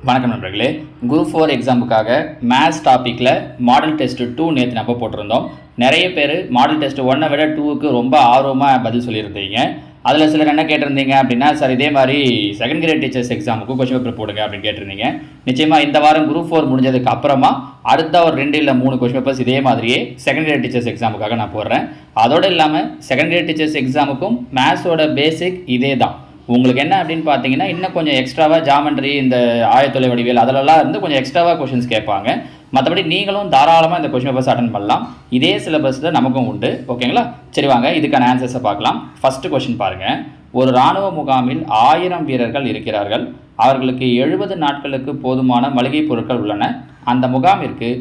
வணக்கம் நண்பர்களே. Group 4 எக்ஸாமுக்காக maths டாப்பிக்கில் மாடல் டெஸ்ட் 2 நேற்று நம்ம போட்டிருந்தோம். நிறைய பேர் மாடல் டெஸ்ட் 1 விட 2க்கு ரொம்ப ஆர்வமாக பதில் சொல்லியிருந்தீங்க. அதில் சிலர் என்ன கேட்டிருந்தீங்க அப்படின்னா, சார் இதே மாதிரி செகண்ட் கிரேட் டீச்சர்ஸ் எக்ஸாமுக்கு கொஸ்டின் பேப்பர் போடுங்க அப்படின்னு கேட்டிருந்தீங்க. நிச்சயமாக இந்த வாரம் குரூப் 4 முடிஞ்சதுக்கு அப்புறமா அடுத்த ஒரு 2 இல்லை 3 கொஸ்டின் பேப்பர்ஸ் இதே மாதிரியே செகண்ட் கிரேட் டீச்சர்ஸ் எக்ஸாமுக்காக நான் போடுறேன். அதோடு இல்லாமல் செகண்ட் கிரேட் டீச்சர்ஸ் எக்ஸாமுக்கும் மேத்ஸோட பேசிக் இதே தான். உங்களுக்கு என்ன அப்படின்னு பார்த்தீங்கன்னா, இன்னும் கொஞ்சம் எக்ஸ்ட்ராவாக ஜாமெண்ட்ரி, இந்த ஆயத்தொலை வடிவியல் அதிலெல்லாம் இருந்து கொஞ்சம் எக்ஸ்ட்ராவாக கொஷின்ஸ் கேட்பாங்க. மற்றபடி நீங்களும் தாராளமாக இந்த கொஷின் பேப்பர்ஸ் அட்டன் பண்ணலாம். இதே சிலபஸ் தான் நமக்கும் உண்டு. ஓகேங்களா? சரி வாங்க இதுக்கான ஆன்சர்ஸை பார்க்கலாம். ஃபஸ்ட்டு கொஷின் பாருங்கள். ஒரு இராணுவ முகாமில் 1000 வீரர்கள் இருக்கிறார்கள். அவர்களுக்கு 70 நாட்களுக்கு போதுமான மளிகை பொருட்கள் உள்ளன. அந்த முகாமிற்கு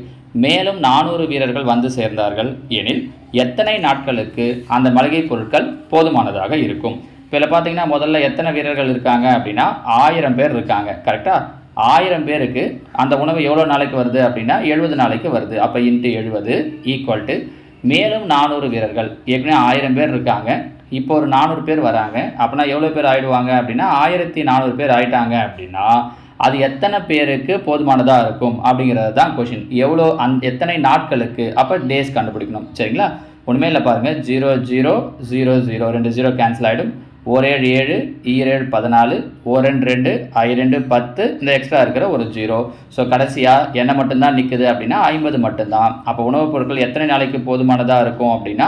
மேலும் 400 வீரர்கள் வந்து சேர்ந்தார்கள் எனில் எத்தனை நாட்களுக்கு அந்த மளிகை பொருட்கள் போதுமானதாக இருக்கும்? இப்போ இதில் பார்த்தீங்கன்னா முதல்ல எத்தனை வீரர்கள் இருக்காங்க அப்படின்னா 1000 பேர் இருக்காங்க. கரெக்டாக 1000 பேருக்கு அந்த உணவு எவ்வளோ நாளைக்கு வருது அப்படின்னா 70 நாளைக்கு வருது. அப்போ இன்ட்டு 70 ஈக்குவல் டு மேலும் 400 வீரர்கள். ஏற்கனவே 1000 பேர் இருக்காங்க, இப்போ ஒரு 400 பேர் வராங்க. அப்படின்னா எவ்வளோ பேர் ஆகிடுவாங்க அப்படின்னா 1400 பேர் ஆகிட்டாங்க. அப்படின்னா அது எத்தனை பேருக்கு போதுமானதாக இருக்கும் அப்படிங்கிறது தான் கொஷின். எவ்வளோ எத்தனை நாட்களுக்கு, அப்போ டேஸ் கண்டுபிடிக்கணும். சரிங்களா? ஒன்றுமே இல்லை பாருங்கள். 0 0 0 0 2 0 கேன்சல் ஆகிடும். 1 7 7 2 14 1 2 2 10 இந்த எக்ஸ்ட்ரா இருக்கிற ஒரு 0. ஸோ கடைசியாக என்ன மட்டும்தான் நிற்குது அப்படின்னா 50 மட்டும்தான். அப்போ உணவுப் பொருட்கள் எத்தனை நாளைக்கு போதுமானதாக இருக்கும் அப்படின்னா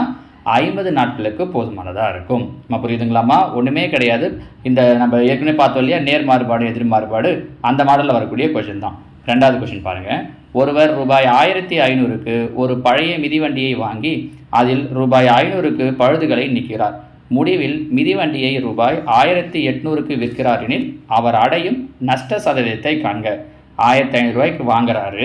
50 நாட்களுக்கு போதுமானதாக இருக்கும். நம்ம புரியுதுங்களாமா? ஒன்றுமே கிடையாது. இந்த நம்ம ஏற்கனவே பார்த்தோம் இல்லையா, நேர் மாறுபாடு எதிர் மாறுபாடு, அந்த மாடலில் வரக்கூடிய கொஷின் தான். ரெண்டாவது கொஷின் பாருங்கள். ஒருவர் ரூபாய் 1500க்கு ஒரு பழைய மிதிவண்டியை வாங்கி அதில் ரூபாய் 500க்கு பழுதுகளை நீக்கிறார். முடிவில் மிதிவண்டியை ரூபாய் 1800க்கு விற்கிறார் எனில் அவர் அடையும் நஷ்ட சதவீதத்தை காண்க. 1500 ரூபாய்க்கு வாங்குறாரு,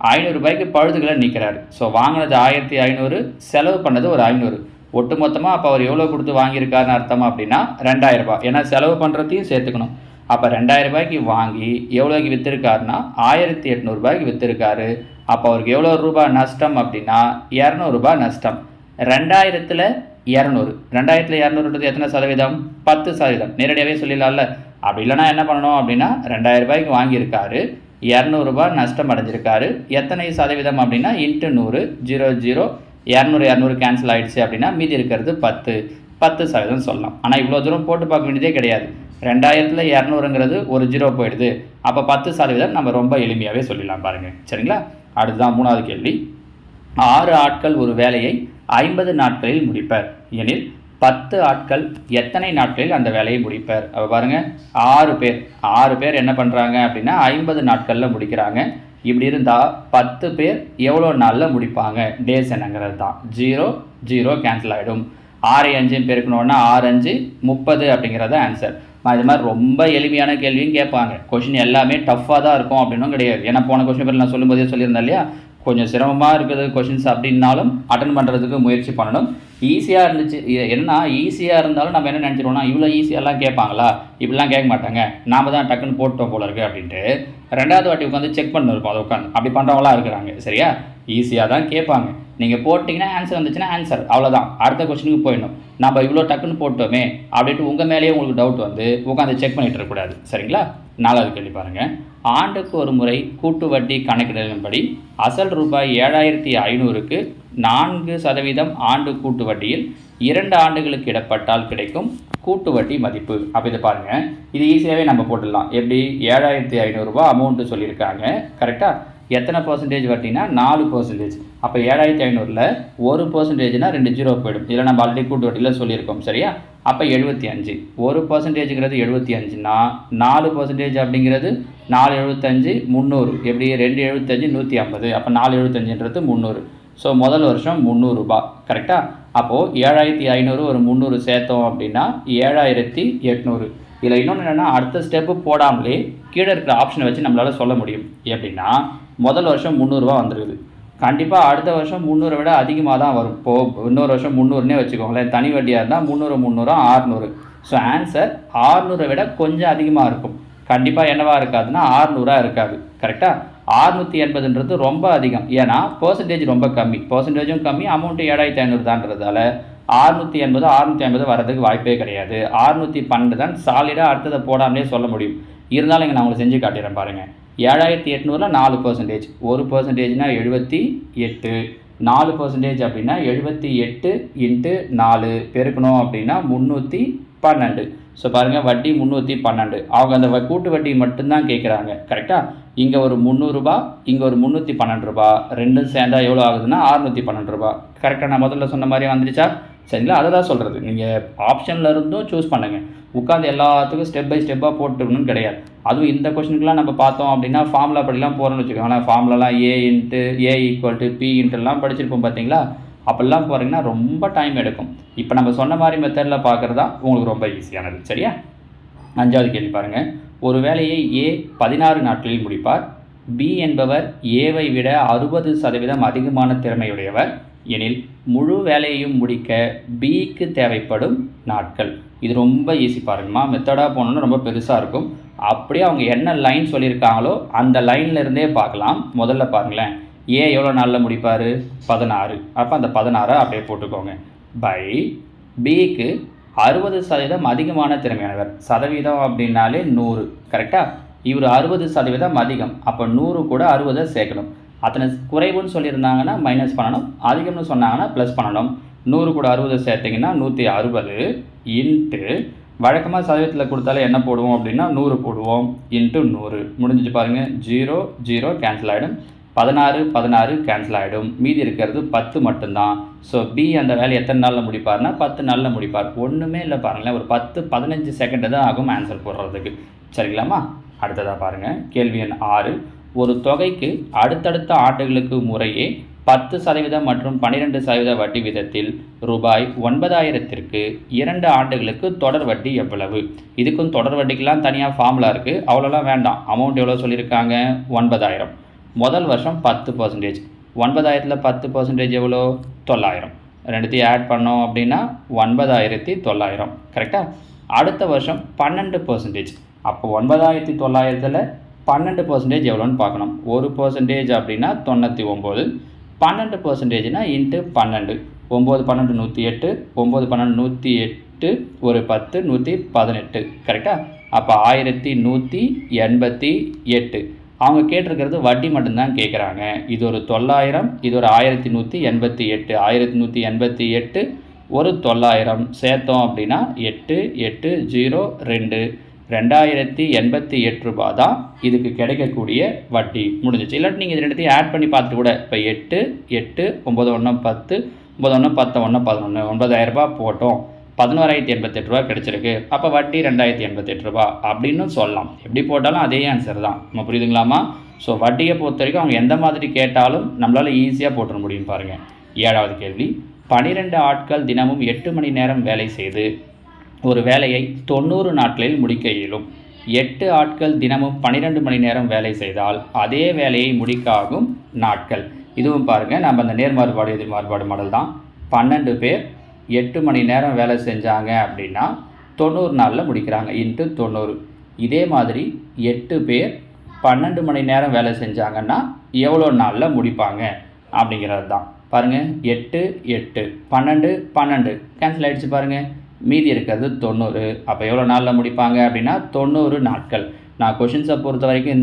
500 ரூபாய்க்கு பழுதுகளை நீக்கிறாரு. ஸோ வாங்கினது 1500, செலவு பண்ணது ஒரு 500. ஒட்டு மொத்தமாக அப்போ அவர் எவ்வளோ கொடுத்து வாங்கியிருக்காருன்னு அர்த்தம் அப்படின்னா 2000 ரூபாய். ஏன்னா செலவு பண்ணுறதையும் சேர்த்துக்கணும். அப்போ 2000 ரூபாய்க்கு வாங்கி எவ்வளோக்கு விற்றுருக்காருன்னா 1800 ரூபாய்க்கு விற்றுருக்காரு. அப்போ அவருக்கு எவ்வளோ ரூபாய் நஷ்டம் அப்படின்னா 200 ரூபாய் நஷ்டம். 2000ல் 200, 2200 எத்தனை சதவீதம்? 10%. நேரடியாகவே சொல்லிடலாம்ல. அப்படி இல்லைனா என்ன பண்ணணும் அப்படின்னா 2000 ரூபாய்க்கு வாங்கியிருக்காரு, 200 ரூபாய் நஷ்டம் அடைஞ்சிருக்காரு. எத்தனை சதவீதம் அப்படின்னா இன்ட்டு 100. 0 0 200 200 கேன்சல் ஆகிடுச்சு அப்படின்னா மீதி இருக்கிறது 10% சொல்லலாம். ஆனால் இவ்வளோ தூரம் போட்டு பார்க்க வேண்டியதே கிடையாது. 2000ல் 200ங்கிறது ஒரு 0 போயிடுது. அப்போ 10% நம்ம ரொம்ப எளிமையாகவே சொல்லிடலாம் பாருங்கள். சரிங்களா? அடுத்துதான் மூணாவது கேள்வி. 6 ஆட்கள் ஒரு வேலையை 50 நாட்களில் முடிப்பர் எனில் 10 ஆட்கள் எத்தனை நாட்களில் அந்த வேலையை முடிப்பர்? அப்போ பாருங்கள், 6 பேர் என்ன பண்ணுறாங்க அப்படின்னா 50 நாட்களில் முடிக்கிறாங்க. இப்படி இருந்தால் 10 பேர் எவ்வளோ நாளில் முடிப்பாங்க? டேஸ் என்னங்கிறது தான். 0 0 கேன்சல் ஆகிடும். 6 5 பெருக்கணுன்னா 6 5 30 அப்படிங்கிறத ஆன்சர். இது மாதிரி ரொம்ப எளிமையான கேள்வியும் கேட்பாங்க. கொஷின் எல்லாமே டஃப்பாக தான் இருக்கும் அப்படின்னும் கிடையாது. ஏன்னா போன கொஷின் பேர் நான் சொல்லும்போதே சொல்லியிருந்தேன் இல்லையா, கொஞ்சம் சிரமமாக இருக்குது கொஷின்ஸ் அப்படின்னாலும் அட்டன் பண்ணுறதுக்கு முயற்சி பண்ணணும். ஈஸியாக இருந்துச்சு. என்ன ஈஸியாக இருந்தாலும் நம்ம என்ன நினச்சிடுவோம்னா, இவ்வளோ ஈஸியாகலாம் கேட்பாங்களா, இப்படிலாம் கேட்க மாட்டாங்க, நாம் தான் டக்குன்னு போட்டோம் போல இருக்குது அப்படின்ட்டு 2வது வாட்டி உட்காந்து செக் பண்ணிருப்போம். அதை உட்காந்து அப்படி பண்ணுறவங்களாம் இருக்கிறாங்க. சரியா? ஈஸியாக தான் கேட்பாங்க. நீங்கள் போட்டிங்கன்னா ஆன்சர் வந்துச்சுன்னா ஆன்சர், அவ்வளோதான். அடுத்த கொஸ்டினுக்கு போயிடணும். நம்ம இவ்வளோ டக்குன்னு போட்டோமே அப்படின்ட்டு உங்கள் மேலேயே உங்களுக்கு டவுட் வந்து உட்காந்து செக் பண்ணிட்டு இருக்கக்கூடாது. சரிங்களா? 4வது கேள்வி பாருங்கள். ஆண்டுக்கு ஒரு முறை கூட்டு வட்டி கணக்கிடலின்படி அசல் ரூபாய் 7500க்கு 4% ஆண்டு கூட்டு வட்டியில் 2 ஆண்டுகளுக்கு இடப்பட்டால் கிடைக்கும் கூட்டு வட்டி மதிப்பு. அப்போ இதை பாருங்கள், இது ஈஸியாகவே நம்ம போட்டுடலாம். எப்படி? 7500 ரூபா அமௌண்ட்டு சொல்லியிருக்காங்க. கரெக்டாக? எத்தனை பர்சன்டேஜ் வட்டினா 4%. அப்போ 7500ல் 1%னா 2 0 போயிடும். இதில் நம்ம ஆல்ரெடி கூட்டு வட்டியில் சொல்லியிருக்கோம். சரியா? அப்போ 75. 1%ங்கிறது 75னா 4% அப்படிங்கிறது 475 300. எப்படி? 275 150. அப்போ 475ன்றது 300. ஸோ முதல் வருஷம் 300 ரூபா. கரெக்டாக? அப்போது 7500 ஒரு 300 சேர்த்தோம் அப்படின்னா 7800. இதில் இன்னொன்று என்னென்னா, அடுத்த ஸ்டெப்பு போடாமலே கீழே இருக்கிற ஆப்ஷனை வச்சு நம்மளால் சொல்ல முடியும். எப்படின்னா, முதல் வருஷம் 300 ரூபா வந்துருக்குது. கண்டிப்பாக அடுத்த வருஷம் 300 விட அதிகமாக தான் வரும். இப்போது இன்னொரு வருஷம் 300னே வச்சுக்கோங்களேன். தனி வட்டியாக இருந்தால் 300 300 600. ஸோ ஆன்சர் 600 விட கொஞ்சம் அதிகமாக இருக்கும். கண்டிப்பாக என்னவாக இருக்காதுன்னா 600 இருக்காது. கரெக்டாக? 680ன்றது ரொம்ப அதிகம். ஏன்னா பர்சன்டேஜ் ரொம்ப கம்மி, பர்சன்டேஜும் கம்மி, அமௌண்ட்டு 7500 தான்றதால 680 650 வரதுக்கு வாய்ப்பே கிடையாது. 612 தான் சாலிடாக அடுத்ததை போடாமலே சொல்ல முடியும். இருந்தாலும் இங்கே நான் உங்களுக்கு செஞ்சு காட்டிடுறேன் பாருங்கள். 7800 4%, 1%னா 78, 4% அப்படின்னா 78 இன்ட்டு 4 பெருக்கணும் அப்படின்னா 312. ஸோ பாருங்கள், வட்டி 312. அவங்க அந்த கூட்டு வட்டி மட்டும்தான் கேட்குறாங்க. கரெக்டாக? இங்கே ஒரு 300 ரூபா, இங்கே ஒரு 312 ரூபா, ரெண்டும் சேர்ந்தா எவ்வளோ ஆகுதுன்னா 612 ரூபா. கரெக்டாக நான் முதல்ல சொன்ன மாதிரி வந்துடுச்சா? சரிங்களா? அதை தான் சொல்கிறது. நீங்கள் ஆப்ஷனில் இருந்தும் சூஸ் பண்ணுங்கள். உட்காந்து எல்லாத்துக்கும் ஸ்டெப் பை ஸ்டெப்பாக போட்டுக்கணும்னு கிடையாது. அதுவும் இந்த கொஷனுக்குலாம் நம்ம பார்த்தோம் அப்படின்னா ஃபார்முலா படிலாம் போகிறோன்னு வச்சுக்கோங்களேன். ஃபார்முலாலாம் ஏ ஈக்குவல் டு பி இன்ட்டுலாம் படிச்சிருப்போம் பார்த்தீங்களா? அப்படிலாம் போகிறீங்கன்னா ரொம்ப டைம் எடுக்கும். இப்போ நம்ம சொன்ன மாதிரி மெத்தடில் பார்க்குறது தான் உங்களுக்கு ரொம்ப ஈஸியானது. சரியா? 5வது கேள்வி பாருங்கள். ஒரு வேலையை ஏ 16 நாட்களில் முடிப்பார். பி என்பவர் ஏவை விட 60% அதிகமான திறமையுடையவர் எனில் முழு வேலையையும் முடிக்க பிக்கு தேவைப்படும் நாட்கள். இது ரொம்ப ஈஸி பாருங்கம்மா. மெத்தடாக போனோன்னு ரொம்ப பெருசாக இருக்கும். அப்படியே அவங்க என்ன லைன் சொல்லியிருக்காங்களோ அந்த லைனில் இருந்தே பார்க்கலாம். முதல்ல பாருங்களேன், ஏ எவ்வளோ நாளில் முடிப்பார்? 16. அப்போ அந்த 16 அப்படியே போட்டுக்கோங்க. பை பிக்கு 60% அதிகமான திறமையானவர். சதவீதம் அப்படின்னாலே 100. கரெக்டாக? இவர் 60% அதிகம். அப்போ 100 கூட 60 சேர்க்கணும். அத்தனை குறைவுன்னு சொல்லியிருந்தாங்கன்னா மைனஸ் பண்ணணும், அதிகம்னு சொன்னாங்கன்னா ப்ளஸ் பண்ணணும். 100 கூட 60 சேர்த்திங்கன்னா 160 இன்ட்டு வழக்கமாக சதவீதத்தில் கொடுத்தாலே என்ன போடுவோம் அப்படின்னா 100 போடுவோம். இன்ட்டு 100 முடிஞ்சிச்சு பாருங்கள். 0 0 கேன்சல் ஆகிடும். 16 கேன்சல் ஆகிடும். மீதி இருக்கிறது 10 மட்டும்தான். ஸோ பி அந்த வேலை எத்தனை நாளில் முடிப்பார்னா 10 நாளில் முடிப்பார். ஒன்றுமே இல்லை பாருங்களேன், ஒரு 10-15 செகண்டு தான் ஆகும் ஆன்சர் போடுறதுக்கு. சரிங்களாம்மா? அடுத்ததாக பாருங்கள், கேள்வி எண் 6. ஒரு தொகைக்கு அடுத்தடுத்த ஆண்டுகளுக்கு முறையே 10% மற்றும் 12% வட்டி விதத்தில் ரூபாய் 9000க்கு 2 ஆண்டுகளுக்கு தொடர் வட்டி எவ்வளவு? இதுக்கும் தொடர் வட்டிக்கெலாம் தனியாக ஃபார்முலா இருக்குது, அவ்வளோலாம் வேண்டாம். அமௌண்ட் எவ்வளோ சொல்லியிருக்காங்க? 9000. முதல் வருஷம் 10%. 9000ல் 10% எவ்வளோ? 900. ரெண்டுத்தையும் ஆட் பண்ணோம் அப்படின்னா 9900. கரெக்டாக? அடுத்த வருஷம் 12%. அப்போ 9900ல் 12% எவ்வளோன்னு பார்க்கணும். 1% அப்படின்னா 99. 12%னா இன்ட்டு 12. 9 12 108, 9 12 108, ஒரு 10 118. கரெக்டாக? அப்போ 1188. அவங்க கேட்டிருக்கிறது வட்டி மட்டும்தான் கேட்குறாங்க. இது ஒரு 900, இது ஒரு 1188. 1188 ஒரு 900 சேர்த்தோம் அப்படின்னா 8 8 0 2 2088 ரூபா தான் இதுக்கு கிடைக்கக்கூடிய வட்டி. முடிஞ்சிச்சு. இல்லாட்டி நீங்கள் இது ரெண்டுத்தையும் ஆட் பண்ணி பார்த்துட்டு கூட, இப்போ 8 8 9 1 10 9 1 10 1 11 9000 ரூபா போட்டோம், 11088 ரூபா கிடச்சிருக்கு. அப்போ வட்டி 2088 ரூபா அப்படின்னு சொல்லலாம். எப்படி போட்டாலும் அதே ஆன்சர் தான். நம்ம புரியுதுங்களாமா? ஸோ வட்டியை பொறுத்த வரைக்கும் அவங்க எந்த மாதிரி கேட்டாலும் நம்மளால் ஈஸியாக போட்டுற முடியும் பாருங்கள். 7வது கேள்வி. 12 ஆட்கள் தினமும் 8 மணி நேரம் வேலை செய்து ஒரு வேலையை 90 நாட்களில் முடிக்க இயலும். 8 ஆட்கள் தினமும் 12 மணி நேரம் வேலை செய்தால் அதே வேலையை முடிக்க ஆகும் நாட்கள். இதுவும் பாருங்கள், நம்ம அந்த நேர்மாறுபாடு எதிர்மாறுபாடு மாடல் தான். 12 பேர் 8 மணி நேரம் வேலை செஞ்சாங்க அப்படின்னா 90 நாளில் முடிக்கிறாங்க. இன்ட்டு 90. இதே மாதிரி 8 பேர் 12 மணி நேரம் வேலை செஞ்சாங்கன்னா எவ்வளோ நாளில் முடிப்பாங்க அப்படிங்கிறது தான். பாருங்கள், 8 8 12 12 கேன்சல் ஆகிடுச்சு பாருங்கள். மீதி இருக்கிறது 90. அப்போ எவ்வளோ நாளில் முடிப்பாங்க அப்படின்னா 90 நாட்கள். நான் கொஷின்ஸை பொறுத்த வரைக்கும்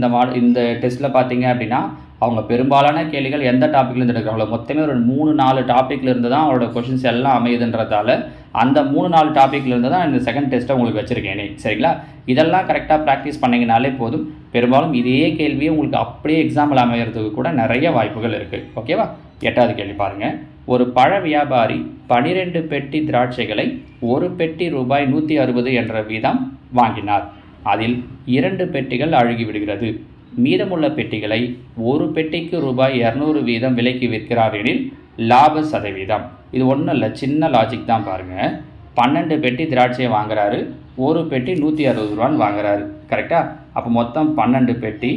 இந்த டெஸ்ட்டில் பார்த்தீங்க அப்படின்னா அவங்க பெரும்பாலான கேள்விகள் எந்த டாப்பிக்லேருந்து எடுக்கிறாங்களோ மொத்தமே ஒரு 3-4 டாப்பிக்லேருந்து தான் அவங்களோட கொஷின்ஸ் எல்லாம் அமையுதுன்றதால அந்த 3-4 டாப்பிக்லேருந்து தான் இந்த செகண்ட் டெஸ்ட்டை உங்களுக்கு வச்சுருக்கேனே. சரிங்களா? இதெல்லாம் கரெக்டாக ப்ராக்டிஸ் பண்ணிங்கனாலே போதும். பெரும்பாலும் இதே கேள்வியை உங்களுக்கு அப்படியே எக்ஸாம்பிள் அமைகிறதுக்கு கூட நிறைய வாய்ப்புகள் இருக்குது. ஓகேவா? 8வது கேள்வி பாருங்கள். ஒரு பழ வியாபாரி 12 பெட்டி திராட்சைகளை ஒரு பெட்டி ரூபாய் 160 என்ற வீதம் வாங்கினார். அதில் 2 பெட்டிகள் அழுகிவிடுகிறது. மீதமுள்ள பெட்டிகளை ஒரு பெட்டிக்கு ரூபாய் 200 வீதம் விலைக்கு விற்கிறார் எனில் லாப சதவீதம். இது ஒன்றும் இல்லை, சின்ன லாஜிக் தான் பாருங்கள். 12 பெட்டி திராட்சையை வாங்குறாரு, ஒரு பெட்டி 160 ரூபான்னு வாங்குறாரு. கரெக்டாக? அப்போ மொத்தம் 12 பெட்டி,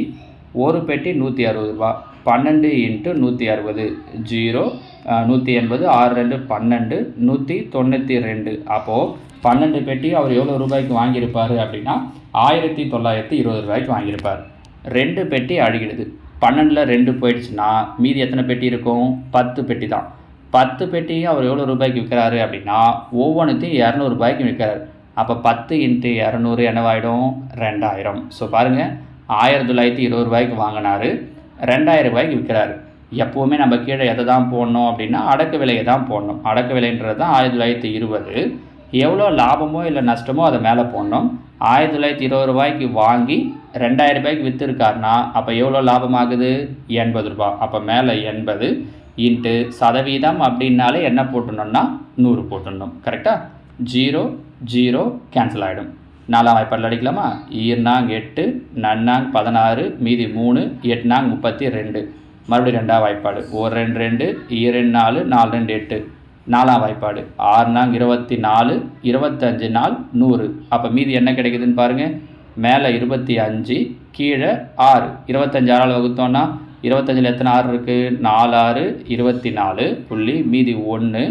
ஒரு பெட்டி 160 ரூபா. 12 இன்ட்டு 160 0 180 6 2 12 192. அப்போது 12 பெட்டி அவர் எவ்வளோ ரூபாய்க்கு வாங்கியிருப்பார் அப்படின்னா 1920 ரூபாய்க்கு வாங்கியிருப்பார். 2 பெட்டி அழுகிடுது. 12ல் 2 போயிடுச்சுன்னா மீதி எத்தனை பெட்டி இருக்கும்? 10 பெட்டி தான். 10 பெட்டியும் அவர் எவ்வளோ ரூபாய்க்கு விற்கிறாரு அப்படின்னா ஒவ்வொன்றுத்தையும் 200 ரூபாய்க்கு விற்கிறார். அப்போ 10 இன்ட்டு 200 என்னவாயிடும்? 2000. ஸோ பாருங்கள், 1920 ரூபாய்க்கு வாங்கினார், 2000 ரூபாய்க்கு விற்கிறாரு. எப்போவுமே நம்ம கீழே எதை தான் போடணும் அப்படின்னா அடக்க விலையை தான் போடணும். அடக்க விலைன்றது தான் 1920. எவ்வளோ லாபமோ இல்லை நஷ்டமோ அதை மேலே போடணும். 1920 ரூபாய்க்கு வாங்கி 2000 ரூபாய்க்கு விற்றுருக்காருனா அப்போ எவ்வளோ லாபமாகுது? 80 ரூபா. அப்போ மேலே 80 இன்ட்டு சதவீதம் அப்படின்னாலே என்ன போட்டுடணும்னா 100 போட்டுடணும். கரெக்டாக? 0 0 கேன்சல் ஆகிடும். 4ஆம் வாய்ப்பாடில் அடிக்கலாமா? 8 நன்னாங் 16 மீதி 3 8 32. மறுபடியும் 2ஆம் வாய்ப்பாடு 1 2 2 4 4 8. 4ஆம் வாய்ப்பாடு 6 24 25 100. அப்போ மீதி என்ன கிடைக்குதுன்னு பாருங்கள். மேலே 25 கீழே 6. 25 6ஆல் வகுத்தோன்னா 25 எத்தனை 6 இருக்குது? 4 6 24 புள்ளி மீதி 1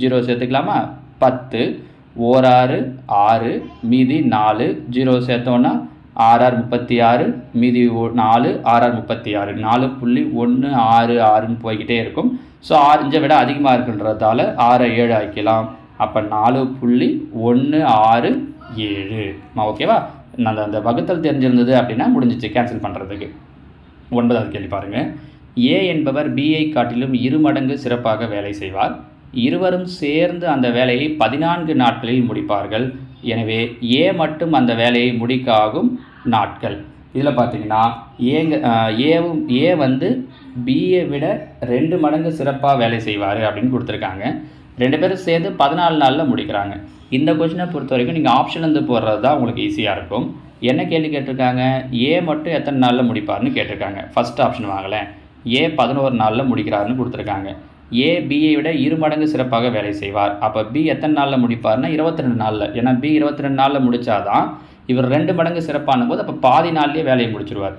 0 சேர்த்துக்கலாமா? 10 1 6 6 மீதி 4 0 சேர்த்தோன்னா 6 6 36 மீதி 4 6 6 36 4.166ன்னு போய்கிட்டே இருக்கும். ஸோ 5 விட அதிகமாக இருக்குன்றதால 6 7 ஆக்கிக்கலாம். அப்போ 4.167. ஓகேவா? அந்த வகுத்தல் தெரிஞ்சிருந்தது அப்படின்னா முடிஞ்சிச்சு கேன்சல் பண்ணுறதுக்கு. 9வது கேள்வி பாருங்கள். ஏ என்பவர் பிஐ காட்டிலும் 2 மடங்கு சிறப்பாக வேலை செய்வார். இருவரும் சேர்ந்து அந்த வேலையை 14 நாட்களில் முடிப்பார்கள். எனவே ஏ மட்டும் அந்த வேலையை முடிக்க ஆகும் நாட்கள். இதில் பார்த்தீங்கன்னா ஏ வந்து பிஏ விட 2 மடங்கு சிறப்பாக வேலை செய்வார் அப்படின்னு கொடுத்துருக்காங்க. 2 பேரும் சேர்ந்து 14 நாளில் முடிக்கிறாங்க. இந்த கொஷினை பொறுத்த வரைக்கும் நீங்கள் ஆப்ஷன்லேருந்து போடுறது தான் உங்களுக்கு ஈஸியாக இருக்கும். என்ன கேள்வி கேட்டிருக்காங்க? ஏ மட்டும் எத்தனை நாளில் முடிப்பார்னு கேட்டிருக்காங்க. First option வாங்கலேன். ஏ 11 நாளில் முடிக்கிறாருன்னு கொடுத்துருக்காங்க. ஏ பியை விட 2 மடங்கு சிறப்பாக வேலை செய்வார். அப்போ பி எத்தனை நாளில் முடிப்பார்னா 22 நாளில். ஏன்னா பி 22 நாளில் முடித்தாதான் இவர் 2 மடங்கு சிறப்பான போது அப்போ பாதி நாள்லேயே வேலையை முடிச்சிருவார்.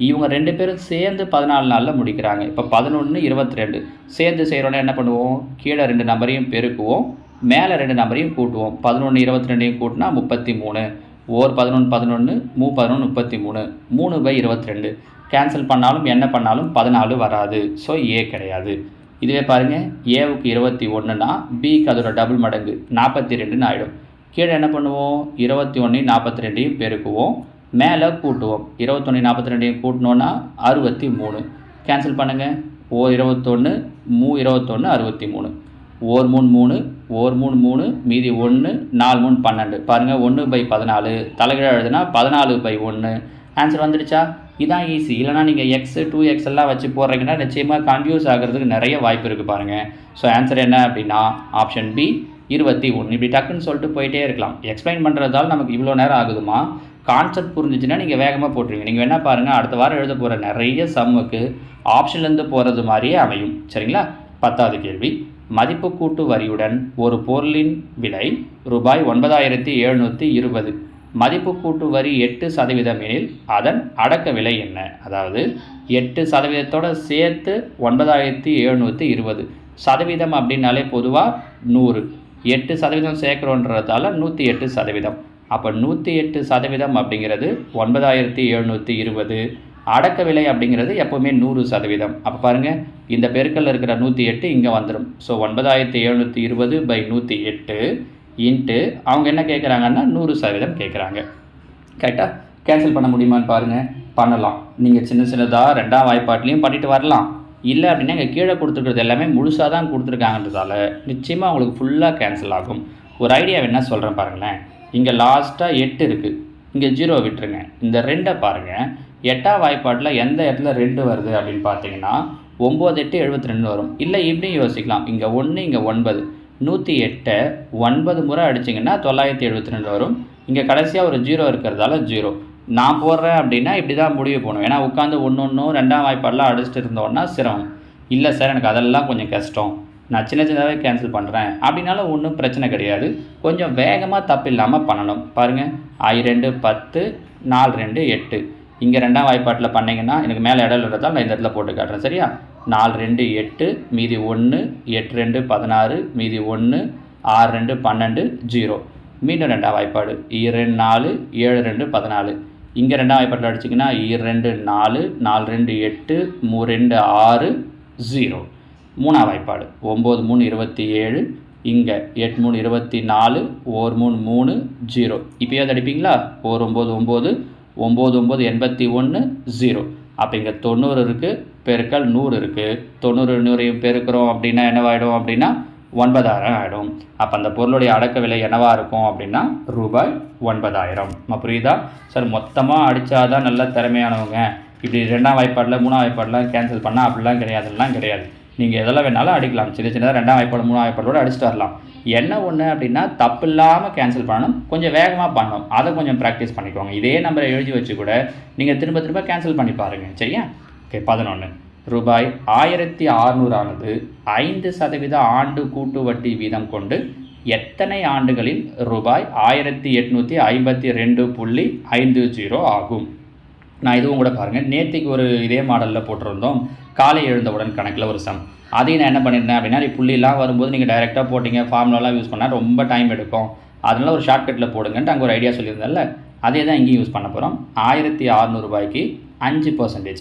இவங்க 2 பேரும் சேர்ந்து 14 நாளில் முடிக்கிறாங்க. இப்போ 11 22 சேர்ந்து செய்கிறோன்னா என்ன பண்ணுவோம்? கீழே 2 நம்பரையும் பெருக்குவோம், மேலே 2 நம்பரையும் கூட்டுவோம். 11 22 கூட்டினா 33. 11 11 11 33. 3/22 கேன்சல் பண்ணாலும் என்ன பண்ணாலும் 14 வராது. ஸோ ஏ கிடையாது. இதுவே பாருங்கள், ஏவுக்கு 21னா பிக்கு அதோட டபுள் மடங்கு 42ன்னு ஆகிடும். கீழே என்ன பண்ணுவோம்? 21 42 பெருக்குவோம், மேலே கூட்டுவோம். 21 42 கூட்டினோன்னா 63. கேன்சல் பண்ணுங்கள். 21 21 63. 1 3 3 1 3 3 மீதி 1 4 3 12. பாருங்கள் 1/14 தலைகீழ எழுதுனா 14/1. ஆன்சர் வந்துடுச்சா? இதான் ஈஸி. இல்லைனா நீங்கள் எக்ஸ் 2x எல்லாம் வச்சு போடுறீங்கன்னா நிச்சயமாக கன்ஃபியூஸ் ஆகிறதுக்கு நிறைய வாய்ப்பு இருக்குது பாருங்கள். ஸோ ஆன்சர் என்ன அப்படின்னா ஆப்ஷன் பி 21. இப்படி டக்குன்னு சொல்லிட்டு போயிட்டே இருக்கலாம். எக்ஸ்பிளைன் பண்ணுறதால நமக்கு இவ்வளோ நேரம் ஆகுதுமா? கான்செப்ட் புரிஞ்சிச்சுன்னா நீங்கள் வேகமாக போட்டுருவீங்க. நீங்கள் என்ன பாருங்கள், அடுத்த வாரம் எழுத போகிற நிறைய சம்முக்கு ஆப்ஷன்லேருந்து போகிறது மாதிரியே அமையும். சரிங்களா? 10வது கேள்வி. மதிப்பு கூட்டு வரியுடன் ஒரு பொருளின் விலை ரூபாய் 9720. மதிப்பு கூட்டு வரி 8% எனில் அதன் அடக்க விலை என்ன? அதாவது 8% சேர்த்து 9720. சதவீதம் அப்படின்னாலே பொதுவாக 100. 8% சேர்க்குறோன்றதால 108%. அப்போ 108% அப்படிங்கிறது 9720. அடக்க விலை அப்படிங்கிறது எப்போவுமே 100%. அப்போ பாருங்கள், இந்த பெருக்கல்ல இருக்கிற 108 இங்கே வந்துடும். ஸோ 9720/108 இன்ட்டு அவங்க என்ன கேட்குறாங்கன்னா 100% கேட்குறாங்க. கரெக்டாக? கேன்சல் பண்ண முடியுமான்னு பாருங்கள். பண்ணலாம். நீங்கள் சின்ன சின்னதாக 2ஆம் வாய்ப்பாட்லேயும் பண்ணிட்டு வரலாம். இல்லை அப்படின்னா இங்கே கீழே கொடுத்துருக்கிறது எல்லாமே முழுசாக தான் கொடுத்துருக்காங்கன்றதால நிச்சயமாக உங்களுக்கு ஃபுல்லாக கேன்சல் ஆகும். ஒரு ஐடியா என்ன சொல்கிறேன் பாருங்களேன். இங்கே லாஸ்ட்டாக 8 இருக்குது, இங்கே 0 விட்டுருங்க. இந்த 2 பாருங்கள். 8ஆம் வாய்ப்பாட்டில் எந்த இடத்துல 2 வருது அப்படின்னு பார்த்தீங்கன்னா 9 8 72 வரும். இல்லை இப்படியும் யோசிக்கலாம். இங்கே 1 இங்கே 9. 108 9 முறை அடிச்சிங்கன்னா 972 வரும். இங்கே கடைசியாக ஒரு 0 இருக்கிறதால 0. நான் போடுறேன் அப்படின்னா இப்படி தான் முடிவு போகணும். ஏன்னா உட்காந்து 1 2ஆம் வாய்ப்பாடெலாம் அடிச்சுட்டு இருந்தோன்னா சிரமம். இல்லை சார் எனக்கு அதெல்லாம் கொஞ்சம் கஷ்டம், நான் சின்ன சின்னதாகவே கேன்சல் பண்ணுறேன் அப்படின்னாலும் ஒன்றும் பிரச்சனை கிடையாது. கொஞ்சம் வேகமாக தப்பு இல்லாமல் பண்ணணும். பாருங்கள், 2 10 4 2 8. இங்கே 2ஆம் வாய்ப்பாட்டில் பண்ணிங்கன்னா எனக்கு மேலே இடம் இல்லைன்றதால் நான் இந்த இடத்துல போட்டு காட்டுறேன். சரியா? 4 2 8 மீதி 1 8 2 16 மீதி 1 6 2 12 0. மீண்டும் 2ஆம் வாய்ப்பாடு 2 4 7 2 14. இங்கே 2ஆம் வாய்ப்பாட்டில் அடிச்சிங்கன்னா 2 4 4 2 8 3 2 6 0. 3ஆம் வாய்ப்பாடு 9 3 27. இங்கே 8 3 24 1 3 3 0. இப்போயாவது அடிப்பீங்களா? 1 9 9 9 9 81 0. அப்போ இங்கே 90 இருக்குது பெருக்கல் 100 இருக்குது. 90 100 பெருக்கிறோம் அப்படின்னா என்னவாயிடும் அப்படின்னா 9000 ஆகிடும். அப்போ அந்த பொருளுடைய அடக்க விலை என்னவா இருக்கும் அப்படின்னா ரூபாய் 9000. புரியுதா சார்? மொத்தமாக அடித்தாதான் நல்ல திறமையானவங்க, இப்படி 2ஆம் வாய்ப்பாடில் 3ஆம் வாய்ப்பாடெலாம் கேன்சல் பண்ணால் அப்படிலாம் கிடையாது. நீங்கள் எதெல்லாம் வேணாலும் அடிக்கலாம். சின்னதாக 2ஆம் வாய்ப்பாடு 3ஆம் வாய்ப்பாடோடு அடிச்சுட்டு வரலாம். என்ன ஒன்று அப்படின்னா தப்பு இல்லாமல் கேன்சல் பண்ணணும், கொஞ்சம் வேகமாக பண்ணணும். அதை கொஞ்சம் ப்ராக்டிஸ் பண்ணிக்கோங்க. இதே நம்பரை எழுதி வச்சு கூட நீங்கள் திரும்ப திரும்ப கேன்சல் பண்ணி பாருங்கள். சரியா? ஓகே. 11 ரூபாய் 1600 ஆனது 5% ஆண்டு கூட்டு வட்டி வீதம் கொண்டு எத்தனை ஆண்டுகளில் ரூபாய் 1852.50 ஆகும்? நான் இதுவும் கூட பாருங்கள், நேற்றுக்கு ஒரு இதே மாடலில் போட்டிருந்தோம். காலை எழுந்தவுடன் கணக்கில் ஒரு சம். அதையும் நான் என்ன பண்ணியிருந்தேன் அப்படின்னா, புள்ளிலாம் வரும்போது நீங்கள் டைரெக்டாக போட்டிங்க, ஃபார்முலாலாம் யூஸ் பண்ணால் ரொம்ப டைம் எடுக்கும், அதனால ஒரு ஷார்ட்கட்டில் போடுங்கன்ட்டு அங்கே ஒரு ஐடியா சொல்லியிருந்தேன்ல, அதே தான் இங்கேயும் யூஸ் பண்ண போகிறோம். 1600 ரூபாய்க்கு 5%.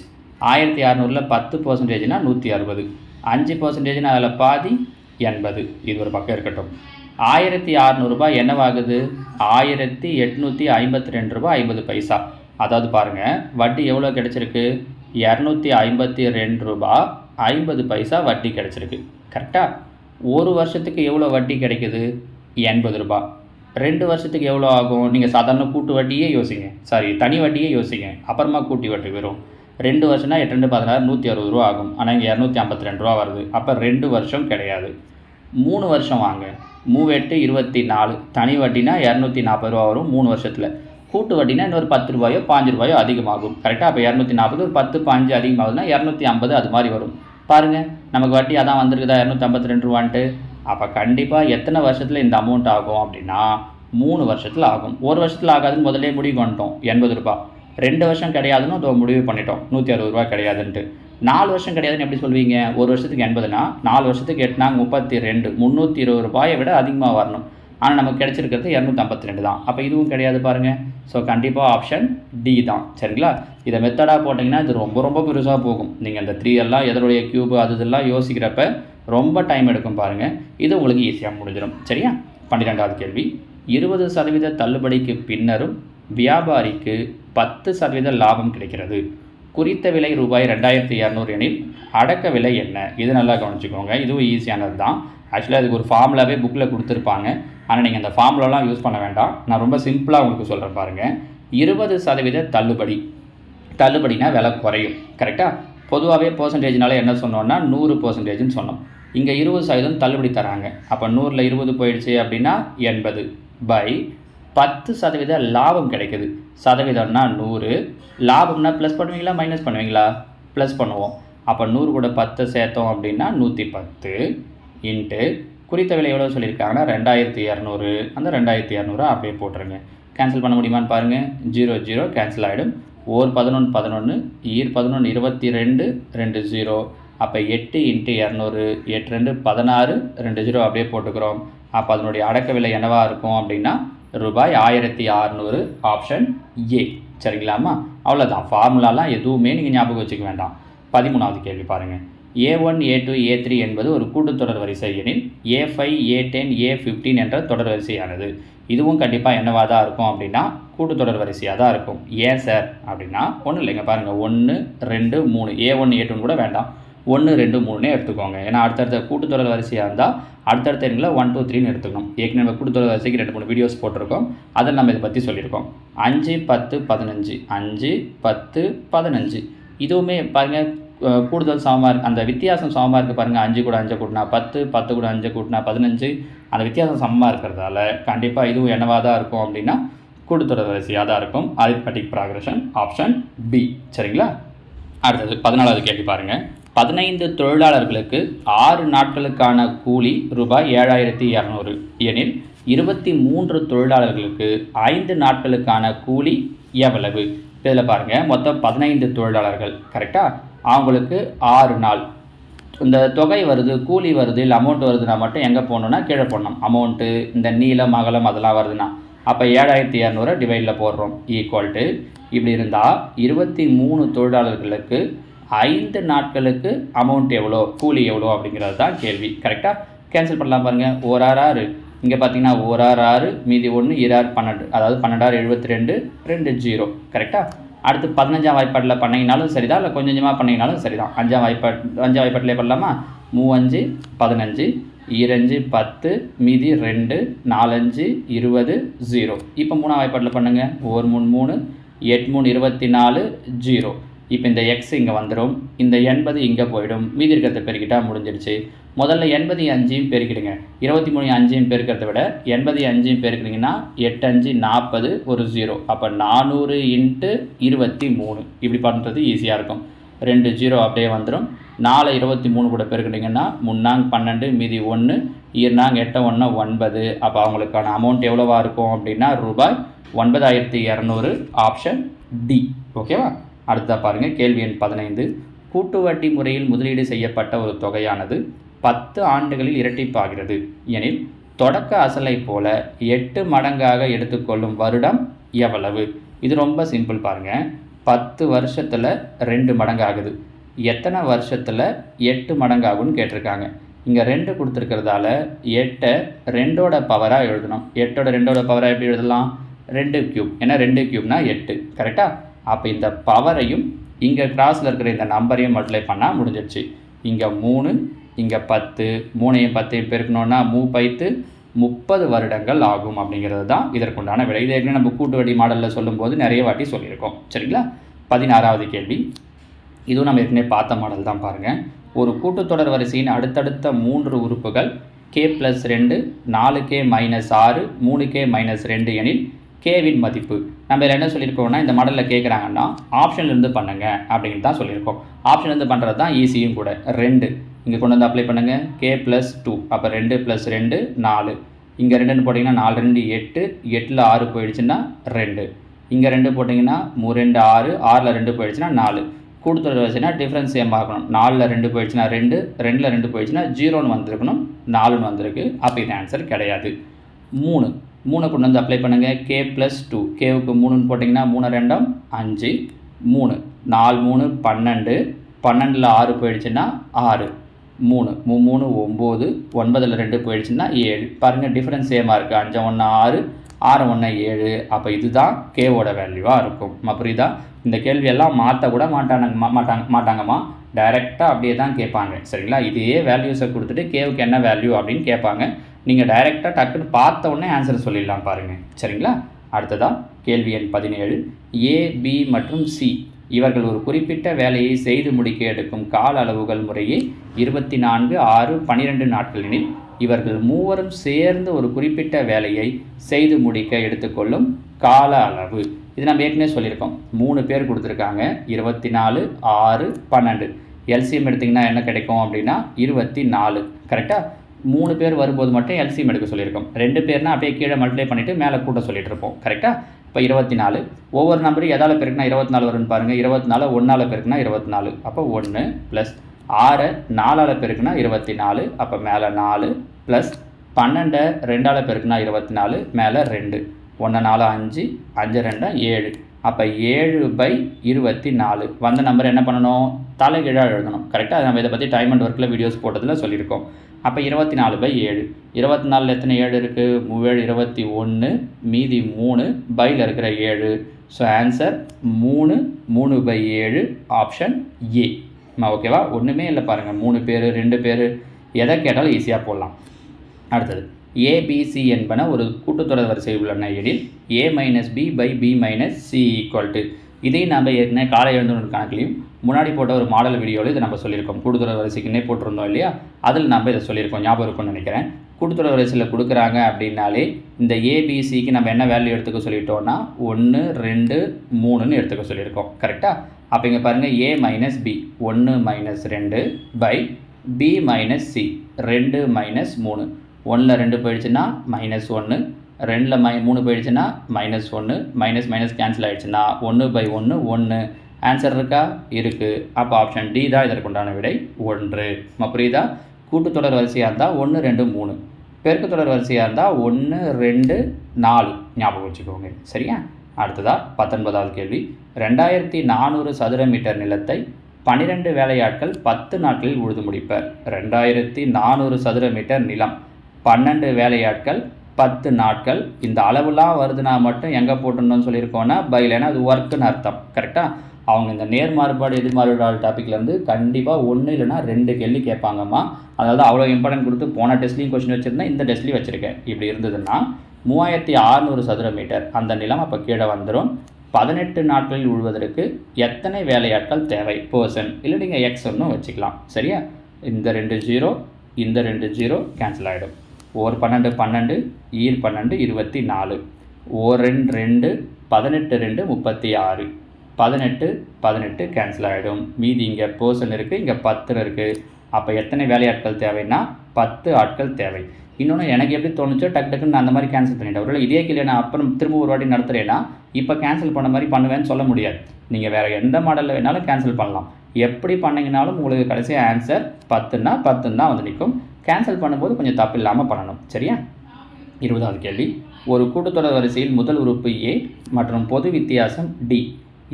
1600ல் 10%னா 160. 5%னா அதில் பாதி 80. இது ஒரு பக்கம் இருக்கட்டும். 1600 ரூபாய் என்னவாகுது? 1852 ரூபாய் 50 பைசா. அதாவது பாருங்கள், வட்டி எவ்வளோ கிடச்சிருக்கு? 252 ரூபா 50 பைசா வட்டி கிடச்சிருக்கு. கரெக்டாக? ஒரு வருஷத்துக்கு எவ்வளோ வட்டி கிடைக்குது? 80 ரூபா. 2 வருஷத்துக்கு எவ்வளோ ஆகும்? நீங்கள் சாதாரண கூட்டு வட்டியே யோசிங்க, தனி வட்டியே யோசிங்க, அப்புறமா கூட்டி வட்டி வரும். 2 வருஷம்னா 8 2 16 160 ரூபா ஆகும். ஆனால் இங்கே 252 ரூபா வருது. அப்போ 2 வருஷம் கிடையாது. 3 வருஷம் வாங்க. 3 8 24. தனி வட்டினா 240 ரூபா வரும் 3 வருஷத்தில். கூட்டு வட்டினா இன்னொரு 10 ரூபாயோ 5 ரூபாயோ அதிகமாகும். கரெக்டாக? அப்போ 240 ஒரு 10 5 அதிகமாகுதுன்னா 250 அது மாதிரி வரும். பாருங்கள், நமக்கு வட்டி அதான் வந்திருக்குதா 252 ரூபான்ட்டு. அப்போ கண்டிப்பாக எத்தனை வருஷத்தில் இந்த அமௌண்ட் ஆகும் அப்படின்னா 3 வருஷத்தில் ஆகும். 1 வருஷத்தில் ஆகாதுன்னு முதலே முடிவு பண்ணிட்டோம் 80 ரூபா. 2 வருஷம் கிடையாதுன்னு அதை முடிவு பண்ணிட்டோம் 160 ரூபா கிடையாதுன்ட்டு. 4 வருஷம் கிடையாதுன்னு எப்படி சொல்வீங்க? 1 வருஷத்துக்கு 80னா 4 வருஷத்துக்கு 8 32. 320 ரூபாயை விட அதிகமாக வரணும். ஆனால் நமக்கு கிடைச்சிருக்கிறது 252 தான். அப்போ இதுவும் கிடையாது பாருங்கள். ஸோ கண்டிப்பாக ஆப்ஷன் டி தான். சரிங்களா? இதை மெத்தடாக போட்டிங்கன்னா இது ரொம்ப ரொம்ப பெருசாக போகும். நீங்கள் இந்த 3 எல்லாம் எதனுடைய க்யூபு அது இதெல்லாம் யோசிக்கிறப்ப ரொம்ப டைம் எடுக்கும் பாருங்கள். இது உங்களுக்கு ஈஸியாக முடிஞ்சிடும். சரியா? 12வது கேள்வி. 20% தள்ளுபடிக்கு பின்னரும் வியாபாரிக்கு 10% லாபம் கிடைக்கிறது. குறித்த விலை ரூபாய் 2200 எனில் அடக்க விலை என்ன? இது நல்லா கவனிச்சுக்கோங்க. இதுவும் ஈஸியானது தான். ஆக்சுவலாக அதுக்கு ஒரு ஃபார்முலாவே புக்கில் கொடுத்துருப்பாங்க. ஆனால் நீங்கள் அந்த ஃபார்முலாலாம் யூஸ் பண்ண வேண்டாம். நான் ரொம்ப சிம்பிளாக உங்களுக்கு சொல்கிறேன் பாருங்கள். 20% தள்ளுபடினா விலை குறையும். கரெக்டாக? பொதுவாகவே பர்சன்டேஜ்னால என்ன சொன்னோன்னா 100%ன்னு சொன்னோம். இங்கே 20% தள்ளுபடி தராங்க. அப்போ 100ல் 20 போயிடுச்சு அப்படின்னா 80 பை 10% லாபம் கிடைக்குது. சதவீதம்னா 100, லாபம்னா ப்ளஸ் பண்ணுவீங்களா மைனஸ் பண்ணுவீங்களா? ப்ளஸ் பண்ணுவோம். அப்போ 100 கூட 10 சேர்த்தோம் அப்படின்னா 110 இன்ட்டு குறித்த விலை எவ்வளோ சொல்லியிருக்காங்கன்னா 2200. அந்த 2200 அப்படியே போட்டுருங்க. கேன்சல் பண்ண முடியுமான்னு பாருங்கள். 0 0 கேன்சல் ஆகிடும். 1 11 11 ஈர் 11 22 2 0. அப்போ 8 இன்ட்டு 200 8 2 16 2 0 அப்படியே போட்டுக்கிறோம். அப்போ அதனுடைய அடக்க விலை என்னவாக இருக்கும் அப்படின்னா ரூபாய் 1600. Option A. சரிங்களாம்மா? அவ்வளோதான். ஃபார்முலாலாம் எதுவுமே நீங்கள் ஞாபகம் வச்சுக்க வேண்டாம். 13வது கேள்வி பாருங்கள். A1 A2 A3 என்பது ஒரு கூட்டுத்தொடர் வரிசை எனில் A5 A10 A15 என்ற தொடர் வரிசையானது. இதுவும் கண்டிப்பாக என்னவாக தான் இருக்கும் அப்படின்னா கூட்டுத்தொடர் வரிசையாக தான் இருக்கும். ஏன் சார் அப்படின்னா ஒன்றும் இல்லைங்க. பாருங்கள் 1 2 3 A1 A2 கூட வேண்டாம், 1 2 3 எடுத்துக்கோங்க. ஏன்னா அடுத்தடுத்த கூட்டுத்தொடர் வரிசையாக இருந்தால் அடுத்தடுத்த எண்களை 1 2 3 எடுத்துக்கணும். ஏற்கனவே கூட்டுத்தொடர் வரிசைக்கு 2 3 வீடியோஸ் போட்டிருக்கோம். அதில் நம்ம இதை பற்றி சொல்லியிருக்கோம். 5 10 15 5 10 15. இதுவுமே பாருங்கள் கூடுதல் சமமாக இருக்குது. அந்த வித்தியாசம் சமமாக இருக்குது பாருங்கள். 5 கூட 5 கூட்டினா 10, 10 கூட 5 கூட்டினா 15. அந்த வித்தியாசம் சமமாக இருக்கிறதால கண்டிப்பாக இதுவும் என்னவாக தான் இருக்கும் அப்படின்னா கூட்டுத்தொடர் வரிசையாக தான் இருக்கும். Arithmetic progression. Option B. சரிங்களா? அடுத்தது 14வது கேள்வி பாருங்கள். 15 தொழிலாளர்களுக்கு 6 நாட்களுக்கான கூலி ரூபாய் 7200 எனில் 23 தொழிலாளர்களுக்கு 5 நாட்களுக்கான கூலி எவ்வளவு? இதில் பாருங்கள், மொத்தம் 15 தொழிலாளர்கள். கரெக்டாக? அவங்களுக்கு 6 நாள் இந்த தொகை வருது, கூலி வருது, இல்லை அமௌண்ட் வருதுன்னா மட்டும் எங்கே போடணுன்னா கீழே போடணும். அமௌண்ட்டு இந்த நீளம் அகலம் அதெல்லாம் வருதுன்னா அப்போ 7200 டிவைடில் போடுறோம். ஈக்குவல்ட்டு இப்படி இருந்தால் 23 தொழிலாளர்களுக்கு 5 நாட்களுக்கு அமௌண்ட் எவ்வளோ, கூலி எவ்வளோ அப்படிங்கிறது தான் கேள்வி. கரெக்டாக? கேன்சல் பண்ணலாம் பாருங்கள். 1 6 6 இங்கே பார்த்தீங்கன்னா 1 6 6 மீதி 1 2 6 12, அதாவது 12 6 72 2 0. கரெக்டாக? அடுத்து 15ஆம் வாய்ப்பாட்டில் பண்ணிங்கனாலும் சரிதான், இல்லை கொஞ்சம் கொஞ்சமாக பண்ணிங்கனாலும் சரிதான். 5ஆம் வாய்ப்பாட்டிலே பண்ணலாமா? 3 5 15 2 10 மீதி 2 4 5 20 0. இப்போ 3ஆம் வாய்ப்பாட்டில் பண்ணுங்கள். 1 3 3 8 3 24 0. இப்போ இந்த எக்ஸ் இங்கே வந்துடும், இந்த 80 இங்கே போயிடும், மீதி இருக்கிறத பெருக்கிட்டா முடிஞ்சிடுச்சு. முதல்ல 80 5 பெருக்கிடுங்க. 23 5 பெருக்கிறத விட 80 5 பெருக்கினீங்கன்னா 8 5 40 ஒரு 0. அப்போ 400 × 23. இப்படி பண்ணுறது ஈஸியாக இருக்கும். 2 0 அப்படியே வந்துடும். 4 23 கூட பெருக்கிட்டிங்கன்னா 3 12 மீதி 1 2 8 1 9. அப்போ அவங்களுக்கான அமௌண்ட் எவ்வளோவா இருக்கும் அப்படின்னா ரூபாய் 9200. Option D. ஓகேவா? அடுத்ததாக பாருங்கள், கேள்வி எண் 15. கூட்டு வட்டி முறையில் முதலீடு செய்யப்பட்ட ஒரு தொகையானது 10 ஆண்டுகளில் இரட்டிப்பாகிறது எனில் தொடக்க அசலை போல 8 மடங்காக எடுத்துக்கொள்ளும் வருடம் எவ்வளவு? இது ரொம்ப சிம்பிள் பாருங்கள். 10 வருஷத்தில் 2 மடங்கு ஆகுது. எத்தனை வருஷத்தில் 8 மடங்காகும்னு கேட்டிருக்காங்க. இங்கே 2 கொடுத்துருக்கிறதால 8 2ஓட பவராக எழுதணும். 8ஓட 2ஓட பவராக எப்படி எழுதலாம்? 2 கியூப். ஏன்னா 2 கியூப்னா 8. கரெக்டாக? அப்போ இந்த பவரையும் இங்கே கிராஸில் இருக்கிற இந்த நம்பரையும் மல்டிப்ளை பண்ணால் முடிஞ்சிடுச்சு. இங்கே 3, இங்கே 10, 3ஐயும் 10ஐயும் பெருக்கணுன்னா 30 வருடங்கள் ஆகும் அப்படிங்கிறது தான் இதற்குண்டான விடை. இது ஏற்கனவே நம்ம கூட்டு வட்டி மாடலில் சொல்லும்போது நிறைய வாட்டி சொல்லியிருக்கோம். சரிங்களா? 16வது கேள்வி. இதுவும் நம்ம ஏற்கனவே பார்த்த மாடல் தான் பாருங்கள். ஒரு கூட்டுத்தொடர் வரிசையின் அடுத்தடுத்த 3 உறுப்புகள் k+2 4k - 6 3k - 2 எனில் கேவின் மதிப்பு. நம்ம இதில் என்ன சொல்லியிருக்கோம்னா, இந்த மாடலில் கேட்குறாங்கன்னா ஆப்ஷன்லேருந்து பண்ணுங்கள் அப்படின்னு தான் சொல்லியிருக்கோம். ஆப்ஷன்லேருந்து பண்ணுறது தான் ஈஸியும் கூட. 2 இங்கே கொண்டு வந்து அப்ளை பண்ணுங்கள். k+2 அப்போ 2 + 2 4. இங்கே 2ன்னு போட்டிங்கன்னா 4 2 8, 8ல் 6 போயிடுச்சுன்னா 2. இங்கே 2 போட்டிங்கன்னா 3 2 6, 6ல் 2 போயிடுச்சுன்னா 4. கூட்டுத்தொடர் வரிசைனா டிஃப்ரென்ஸ் சேம் ஆகணும். 4ல் 2 போயிடுச்சுன்னா 2, 2ல் 2 போயிடுச்சுன்னா 0ன்னு வந்திருக்கணும், 4ன்னு வந்திருக்கு. அப்போ இது ஆன்சர் கிடையாது. 3 கொண்டு வந்து அப்ளை பண்ணுங்கள். k+2 கேவுக்கு 3ன்னு போட்டிங்கன்னா 3 2 5, 3 4 3 12, 12ல் 6 போயிடுச்சுன்னா 6, 3 3 9, 9ல் 2 போயிடுச்சுன்னா 7. பாருங்கள் டிஃப்ரென்ஸ் சேமாக இருக்குது. 5 1 6, 6 1 7. அப்போ இதுதான் கேவோட வேல்யூவாக இருக்கும். புரியுதா? இந்த கேள்வியெல்லாம் மாற்ற கூட மாட்டாங்கம்மா. டைரெக்டாக அப்படியே தான் கேட்பாங்க. சரிங்களா? இதே வேல்யூஸை கொடுத்துட்டு கேவுக்கு என்ன வேல்யூ அப்படின்னு கேட்பாங்க. நீங்கள் டைரெக்டாக டக்குன்னு பார்த்த உடனே ஆன்சர் சொல்லிடலாம் பாருங்கள். சரிங்களா? அடுத்ததாக கேள்வி எண் 17. ஏ, பி மற்றும் சி இவர்கள் ஒரு குறிப்பிட்ட வேலையை செய்து முடிக்க எடுக்கும் கால அளவுகள் முறையே 24, 6, 12 நாட்கள் எனில் இவர்கள் மூவரும் சேர்ந்து ஒரு குறிப்பிட்ட வேலையை செய்து முடிக்க எடுத்துக்கொள்ளும் கால அளவு. இது நம்ம ஏற்கனவே சொல்லியிருக்கோம். 3 பேர் கொடுத்துருக்காங்க. 24, 6, 12. எல்சிஎம் எடுத்திங்கன்னா என்ன கிடைக்கும் அப்படின்னா 24. கரெக்டாக? 3 பேர் வரும்போது மட்டும் எல்சிஎம் எடுக்க சொல்லியிருக்கோம். 2 பேர்னா அப்படியே கீழே மல்டிப்ளை பண்ணிவிட்டு மேலே கூட்ட சொல்லிட்டு இருப்போம். கரெக்டாக? இப்போ 24 ஒவ்வொரு நம்பரும் எதால் பெருக்குனா 24 வரும்னு பாருங்கள். 24 1ஆல் பெருக்குனா 24. அப்போ 1 + 6 4ஆல் பெருக்குனா 24. அப்போ மேலே 4 + 12 2ஆல் பெருக்குனா 24. மேலே 2. 1 4 5, 5 2 7. அப்போ 7/24 வந்த நம்பர் என்ன பண்ணணும்? தலைகீழாக எழுதணும். கரெக்டாக? நம்ம இதை பற்றி டைம் அண்ட் ஒர்க்கில் வீடியோஸ் போட்டதில் சொல்லியிருக்கோம். அப்போ 24/7. 24ல் எத்தனை 7 இருக்குது? 7 21, மீதி 3 பையில் இருக்கிற 7. So answer 3 3/7. Option A. ஓகேவா? ஒன்றுமே இல்லை பாருங்கள். 3 பேர் 2 பேர் எதை கேட்டாலும் ஈஸியாக போடலாம். அடுத்தது ஏபிசி என்பன ஒரு கூட்டுத்தொடர் வரிசை உள்ளன எனில் a - b/b - c = இதையும் நம்ம ஏற்கனவே காலை எழுந்தோர் கணக்குலையும் முன்னாடி போட்ட ஒரு மாடல் வீடியோவில் இதை நம்ம சொல்லியிருக்கோம். கூட்டுத்தொடர் வரிசைக்குன்னே போட்டிருந்தோம் இல்லையா? அதில் நம்ம இதை சொல்லியிருக்கோம். ஞாபகம் இருக்கும்னு நினைக்கிறேன். கூட்டுத்தொடர் வரிசையில் கொடுக்குறாங்க அப்படின்னாலே இந்த ஏபிசிக்கு நம்ம என்ன வேல்யூ எடுத்துக்க சொல்லிட்டோம்னா 1 2 3ன்னு எடுத்துக்க சொல்லியிருக்கோம். கரெக்டாக? அப்போ இங்கே பாருங்கள், a - b 1 - 2 b - c 2 - 3. 1ல் 2 போயிடுச்சுன்னா -1, 2ல் 3 போயிடுச்சுன்னா -1, மைனஸ் கேன்சல் ஆகிடுச்சுன்னா 1/1 1. ஆன்சர் இருக்கா? இருக்குது. அப்போ ஆப்ஷன் டி தான் இதற்குண்டான விடை 1. புரியுதா? கூட்டுத்தொடர் வரிசையாக இருந்தால் 1 2 3, பெருக்குத்தொடர் வரிசையாக இருந்தால் 1 2 4 ஞாபகம் வச்சுக்கோங்க. சரியா? அடுத்ததாக 19வது கேள்வி. 2400 சதுர மீட்டர் நிலத்தை 12 வேலையாட்கள் 10 நாட்களில் உழுது முடிப்பர். 2400 சதுர மீட்டர் நிலம் 12 வேலையாட்கள் 10 நாட்கள். இந்த அளவுலாம் வருதுன்னா மட்டும் எங்கே போட்டுருந்தோம்னு சொல்லியிருக்கோன்னா பையில், ஏன்னா அது ஒர்க்குன்னு அர்த்தம். கரெக்டாக அவங்க இந்த நேர்மாறுபாடு எதிர்மாறுபாடு டாப்பிக்லேருந்து கண்டிப்பாக 1 இல்லைனா 2 கேள்வி கேட்பாங்கம்மா. அதனால தான் அவ்வளோ இம்பார்ட்டன்ட் கொடுத்து போன டெஸ்ட்லேயும் கொஸ்டின் வச்சுருந்தேன், இந்த டெஸ்ட்லேயும் வச்சுருக்கேன். இப்படி இருந்ததுன்னா 3600 சதுர மீட்டர் அந்த நிலம் அப்போ கீழே வந்துடும். 18 நாட்களில் உழுவதற்கு எத்தனை வேலையாட்கள் தேவை பர்சன், இல்லை நீங்கள் எக்ஸ்ன்னு வச்சுக்கலாம். சரியா? இந்த 2 0 இந்த 2 0 கேன்சல் ஆகிடும். ஒரு 12 12 ஈர் 12 24, ஒரு 2 18 2 36, 18 18 கேன்சல் ஆகிடும். மீதி இங்கே பர்சன் இருக்குது, இங்கே 10 இருக்குது. அப்போ எத்தனை வேலையாட்கள் தேவைன்னா 10 ஆட்கள் தேவை. இன்னொன்று எனக்கு எப்படி தோணுச்சோ டக்கு டக்குன்னு நான் அந்த மாதிரி கேன்சல் பண்ணிட்டேன். ஒருவேளை இதே கேள்வி நான் அப்புறம் திரும்ப ஒரு வாட்டி நடத்துகிறேன்னா இப்போ கேன்சல் பண்ண மாதிரி பண்ணுவேன்னு சொல்ல முடியாது. நீங்கள் வேறு எந்த மாடலில் வேணாலும் கேன்சல் பண்ணலாம். எப்படி பண்ணிங்கனாலும் உங்களுக்கு கடைசி ஆன்சர் 10ன்னா 10 தான் வந்து நிற்கும். கேன்சல் பண்ணும்போது கொஞ்சம் தப்பு இல்லாமல் பண்ணணும். சரியா? 20வது கேள்வி. ஒரு கூட்டுத்தொடர் வரிசையில் முதல் உறுப்பு A மற்றும் பொது வித்தியாசம் D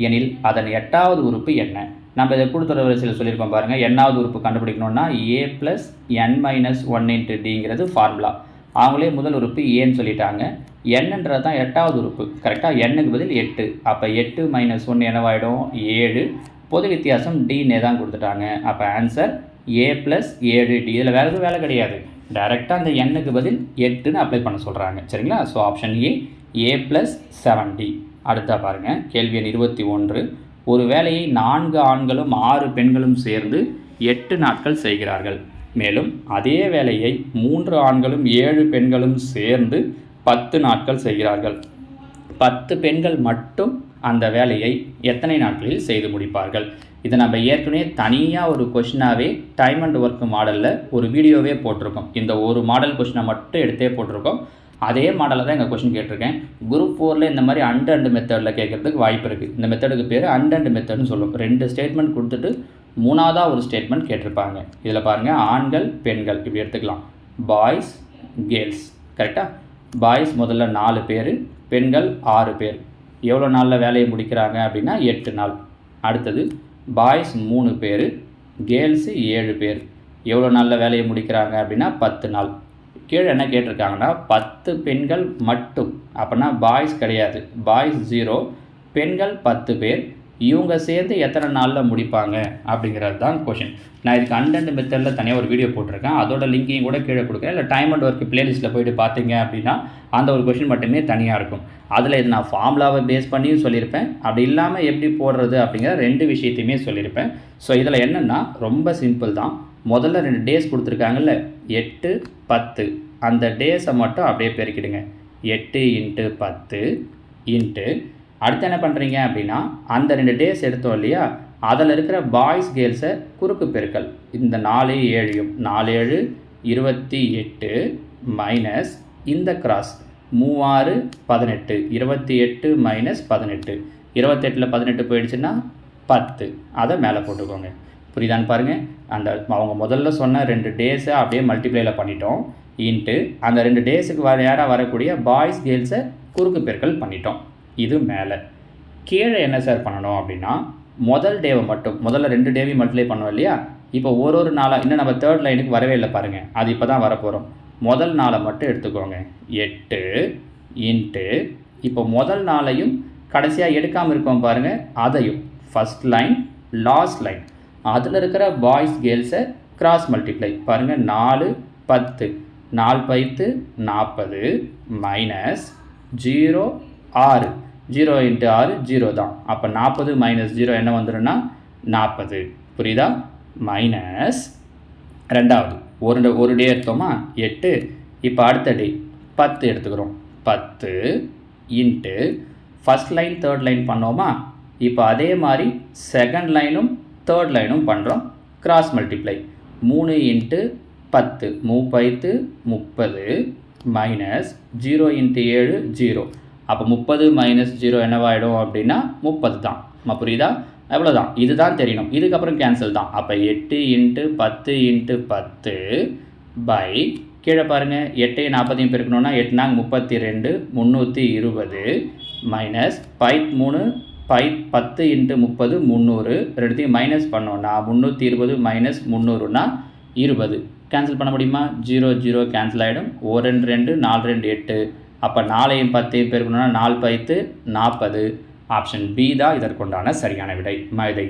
எனில் அதன் 8வது உறுப்பு என்ன? நம்ம இதை கூட்டுத்தொடர் வரிசையில் சொல்லியிருக்கோம் பாருங்கள். எண்ணாவது உறுப்பு கண்டுபிடிக்கணும்னா A + n-1 × Dங்கிறது ஃபார்முலா. அவங்களே முதல் உறுப்பு ஏன்னு சொல்லிட்டாங்க. என்னன்றது தான் 8வது உறுப்பு. கரெக்டாக எண்ணுக்கு பதில் 8. அப்போ 8 - 1 என்னவாயிடும்? 7. பொது வித்தியாசம் Dனே தான் கொடுத்துட்டாங்க. அப்போ ஆன்சர் A + 7D. இதில் வேறு எதுவும் வேலை கிடையாது. டைரெக்டாக அந்த எண்ணுக்கு பதில் 8ன்னு அப்ளை பண்ண சொல்கிறாங்க. சரிங்களா? So option A + 7D. அடுத்தா பாருங்கள், கேள்வி எண் 21. ஒரு வேலையை 4 ஆண்களும் 6 பெண்களும் சேர்ந்து 8 நாட்கள் செய்கிறார்கள். மேலும் அதே வேலையை 3 ஆண்களும் 7 பெண்களும் சேர்ந்து 10 நாட்கள் செய்கிறார்கள். 10 பெண்கள் மட்டும் அந்த வேலையை எத்தனை நாட்களில் செய்து முடிப்பார்கள்? இதை நம்ம ஏற்கனவே தனியாக ஒரு கொஷினாகவே டைம் அண்ட் ஒர்க் மாடலில் ஒரு வீடியோவே போட்டிருக்கோம். இந்த ஒரு மாடல் கொஷினை மட்டும் எடுத்தே போட்டிருக்கோம். அதே மாடலில் தான் எங்கள் கொஷின் கேட்டிருக்கேன். குரூப் 4ல் இந்த மாதிரி அண்ட் மெத்தடில் கேட்குறதுக்கு வாய்ப்பு இருக்குது. இந்த மெத்தடுக்கு பேர் அண்ட் மெத்தட்னு சொல்லும். 2 ஸ்டேட்மெண்ட் கொடுத்துட்டு 3ஆவதாக ஒரு ஸ்டேட்மெண்ட் கேட்டிருப்பாங்க. இதில் பாருங்கள், ஆண்கள் பெண்கள் இப்படி எடுத்துக்கலாம். Boys girls. கரெக்டாக? பாய்ஸ் முதல்ல 4 பேர், பெண்கள் 6 பேர். எவ்வளோ நாளில் வேலையை முடிக்கிறாங்க அப்படின்னா 8 நாள். அடுத்தது பாய்ஸ் 3 பேர், கேர்ள்ஸு 7 பேர். எவ்வளோ நாளில் வேலையை முடிக்கிறாங்க அப்படின்னா 10 நாள். கீழே என்ன கேட்டிருக்காங்கன்னா 10 பெண்கள் மட்டும். அப்படின்னா பாய்ஸ் கிடையாது, பாய்ஸ் 0, பெண்கள் 10 பேர். இவங்க சேர்ந்து எத்தனை நாளில் முடிப்பாங்க அப்படிங்கிறது தான் கொஷின். நான் இதுக்கு அண்ட் மெத்தடில் தனியாக ஒரு வீடியோ போட்டிருக்கேன். அதோட லிங்கையும் கூட கீழே கொடுக்குறேன். இல்லை டைம் அண்ட் ஒர்க் பிளேலிஸ்ட்டில் போய்ட்டு பார்த்தீங்க அப்படின்னா அந்த ஒரு கொஷின் மட்டுமே தனியாக இருக்கும். அதில் இது நான் ஃபார்முலாவை பேஸ் பண்ணியும் சொல்லியிருப்பேன். அப்படி இல்லாமல் எப்படி போடுறது அப்படிங்கிற 2 விஷயத்தையுமே சொல்லியிருப்பேன். ஸோ இதில் என்னென்னா ரொம்ப சிம்பிள் தான். முதல்ல 2 டேஸ் கொடுத்துருக்காங்கல்ல, 8 10, அந்த டேஸை மட்டும் அப்படியே பெருக்கிடுங்க. 8 × 10 இன்ட்டு அடுத்து என்ன பண்ணுறீங்க அப்படின்னா அந்த 2 டேஸ் எடுத்தோம் இல்லையா, அதில் இருக்கிற பாய்ஸ் கேர்ள்ஸை குறுக்கு பெருக்கல். இந்த 4 7 4 7 28 மைனஸ் இந்த கிராஸ் 3 6 18, 28 - 18, 28ல் 18 போயிடுச்சுன்னா 10. அதை மேலே போட்டுக்கோங்க. புரியுதான்னு பாருங்கள். அந்த அவங்க முதல்ல சொன்ன 2 டேஸை அப்படியே மல்டிப்ளையில் பண்ணிட்டோம். இன்ட்டு அந்த 2 டேஸுக்கு யாராக வரக்கூடிய பாய்ஸ் கேர்ள்ஸை குறுக்கு பெருக்கல் பண்ணிட்டோம். இது மேலே. கீழே என்ன சார் பண்ணணும் அப்படின்னா முதல் டேவை மட்டும், முதல்ல 2 டேவையும் மல்டிப்ளை பண்ணோம் இல்லையா, இப்போ ஒரு நாளாக இன்னும் நம்ம 3rd லைனுக்கு வரவே இல்லை பாருங்கள். அது இப்போ தான் வரப்போகிறோம். முதல் நாளை மட்டும் எடுத்துக்கோங்க. 8 இன்ட்டு இப்போ முதல் நாளையும் கடைசியாக எடுக்காமல் இருக்கோம் பாருங்கள், அதையும் ஃபஸ்ட் லைன் லாஸ்ட் லைன் அதில் இருக்கிற பாய்ஸ் கேர்ள்ஸை கிராஸ் மல்டிப்ளை பாருங்கள். 4 10, 4 10 40 மைனஸ் 0 6, 0 × 6 0 தான். அப்போ 40 - 0 என்ன வந்துடும்னா 40. புரியுதா? மைனஸ் ரெண்டாவது ஒரு டே எடுத்தோமா 8. இப்போ அடுத்த டே 10 எடுத்துக்கிறோம். 10 into first line 3rd line பண்ணோமா, இப்போ அதே மாதிரி செகண்ட் லைனும் 3rd லைனும் பண்ணுறோம். Cross multiply 3 × 10 30 30 minus 0 × 7 0. அப்போ 30 - 0 என்னவாயிடும் அப்படின்னா 30 தான். புரியுதா? எவ்வளோதான், இதுதான் தெரியணும். இதுக்கப்புறம் கேன்சல் தான். அப்போ 8 × 10 × 10 பை கீழே பாருங்கள், 8 40 பெருக்கணும்னா 8 நாங்க 32 320 மைனஸ் 3 10 × 30 300. ரெண்டுத்தையும் மைனஸ் பண்ணோன்னா 320 - 300னா 20. கேன்சல் பண்ண முடியுமா? 0 0 கேன்சல் ஆகிடும். 1 2 2 4 2 8. அப்போ 4ஐயும் 10ஐயும் பெருக்கணும்னா 4 10 40. ஆப்ஷன் பி தான் இதற்குண்டான சரியான விடை.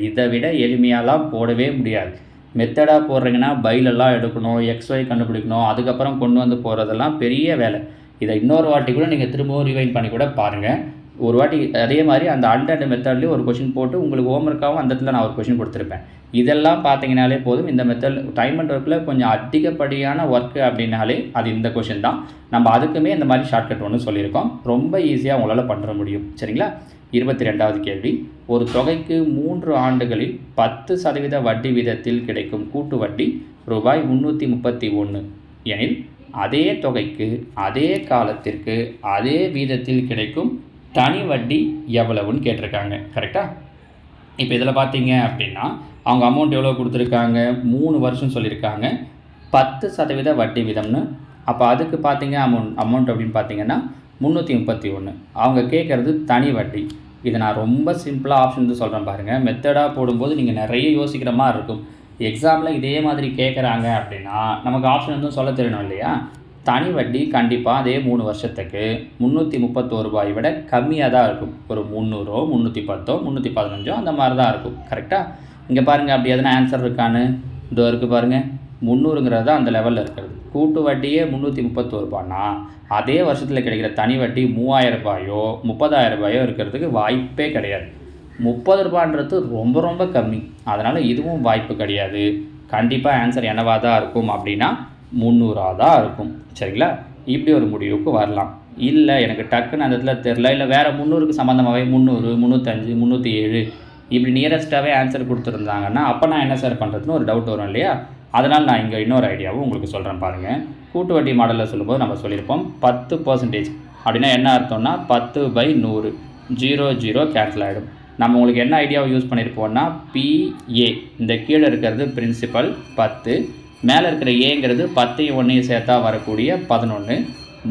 இதை விட எளிமையாலாம் போடவே முடியாது. மெத்தடாக போடுறீங்கன்னா பைலெல்லாம் எடுக்கணும், XY கண்டுபிடிக்கணும், அதுக்கப்புறம் கொண்டு வந்து போகிறதெல்லாம் பெரிய வேலை. இதை இன்னொரு வாட்டி கூட நீங்கள் திரும்பவும் ரிவைண்ட் பண்ணி கூட பாருங்கள். ஒரு வாட்டி அதே மாதிரி அந்த அண்ட் மெத்தட்லேயும் ஒரு கொஷின் போட்டு உங்களுக்கு ஹோம்ஒர்க்காகவும் அந்த இடத்துல நான் ஒரு கொஷின் கொடுத்துருப்பேன். இதெல்லாம் பார்த்தீங்கனாலே போதும். இந்த மெத்தட் டைம் அண்ட் ஒர்க்கில் கொஞ்சம் அதிகப்படியான ஒர்க்கு அப்படின்னாலே அது இந்த கொஷின் தான். நம்ம அதுக்குமே இந்த மாதிரி ஷார்ட்கட் ஒன்று சொல்லியிருக்கோம். ரொம்ப ஈஸியாக உங்களால் பண்ணுற முடியும். சரிங்களா? 22வது கேள்வி. ஒரு தொகைக்கு 3 ஆண்டுகளில் 10% வட்டி வீதத்தில் கிடைக்கும் கூட்டு வட்டி ரூபாய் 331 எனில் அதே தொகைக்கு அதே காலத்திற்கு அதே வீதத்தில் கிடைக்கும் தனி வட்டி எவ்வளவுன்னு கேட்டிருக்காங்க. கரெக்டாக? இப்போ இதில் பார்த்தீங்க அப்படின்னா அவங்க அமௌண்ட் எவ்வளோ கொடுத்துருக்காங்க? 3 வருஷம் சொல்லியிருக்காங்க. 10% வட்டி வீதம்னு. அப்போ அதுக்கு பார்த்தீங்க அமௌண்ட் அப்படின்னு பார்த்தீங்கன்னா 331. அவங்க கேட்குறது தனி வட்டி. இதை நான் ரொம்ப சிம்பிளாக ஆப்ஷன் சொல்கிறேன் பாருங்கள். மெத்தடாக போடும்போது நீங்கள் நிறைய யோசிக்கிற மாதிரி இருக்கும். எக்ஸாமில் இதே மாதிரி கேட்குறாங்க அப்படின்னா நமக்கு ஆப்ஷன் வந்து சொல்ல தெரியணும் இல்லையா? தனி வட்டி கண்டிப்பாக அதே 3 வருஷத்துக்கு 331 ரூபாயை விட கம்மியாக தான் இருக்கும். ஒரு 300 310 315 அந்த மாதிரி தான் இருக்கும். கரெக்டாக? இங்கே பாருங்கள், அப்படி எதனா ஆன்சர் இருக்கான்னு இதோ இருக்குது பாருங்கள். 300ங்கிறது தான் அந்த லெவலில் இருக்கிறது. கூட்டு வட்டியே 331 ரூபான்னா அதே வருஷத்தில் கிடைக்கிற தனி வட்டி 3000 ரூபாயோ 30,000 ரூபாயோ இருக்கிறதுக்கு வாய்ப்பே கிடையாது. 30 ரூபான்றது ரொம்ப ரொம்ப கம்மி. அதனால் இதுவும் வாய்ப்பு கிடையாது. கண்டிப்பாக ஆன்சர் என்னவாக தான் இருக்கும் அப்படின்னா 300ஆக தான் இருக்கும். சரிங்களா? இப்படி ஒரு முடிவுக்கு வரலாம். இல்லை எனக்கு டக்குன்னு அந்த இடத்துல தெரில, இல்லை வேறு 300க்கு சம்மந்தமாகவே 300 305 307 இப்படி நியரஸ்ட்டாகவே ஆன்சர் கொடுத்துருந்தாங்கன்னா அப்போ நான் என்ன சார் பண்ணுறதுன்னு ஒரு டவுட் வரும் இல்லையா? அதனால் நான் இங்கே இன்னொரு ஐடியாவும் உங்களுக்கு சொல்கிறேன் பாருங்கள். கூட்டு வட்டி மாடலில் சொல்லும்போது நம்ம சொல்லியிருப்போம் 10% அப்படின்னா என்ன அர்த்தம்னா 10/100 0 0 கேன்சல் ஆகிடும். நம்ம உங்களுக்கு என்ன ஐடியாவை யூஸ் பண்ணியிருப்போம்னா PA, இந்த கீழே இருக்கிறது பிரின்சிபல் 10, மேலே இருக்கிற ஏங்கிறது 10ஐயும் 1ஐயும் சேர்த்தா வரக்கூடிய 11.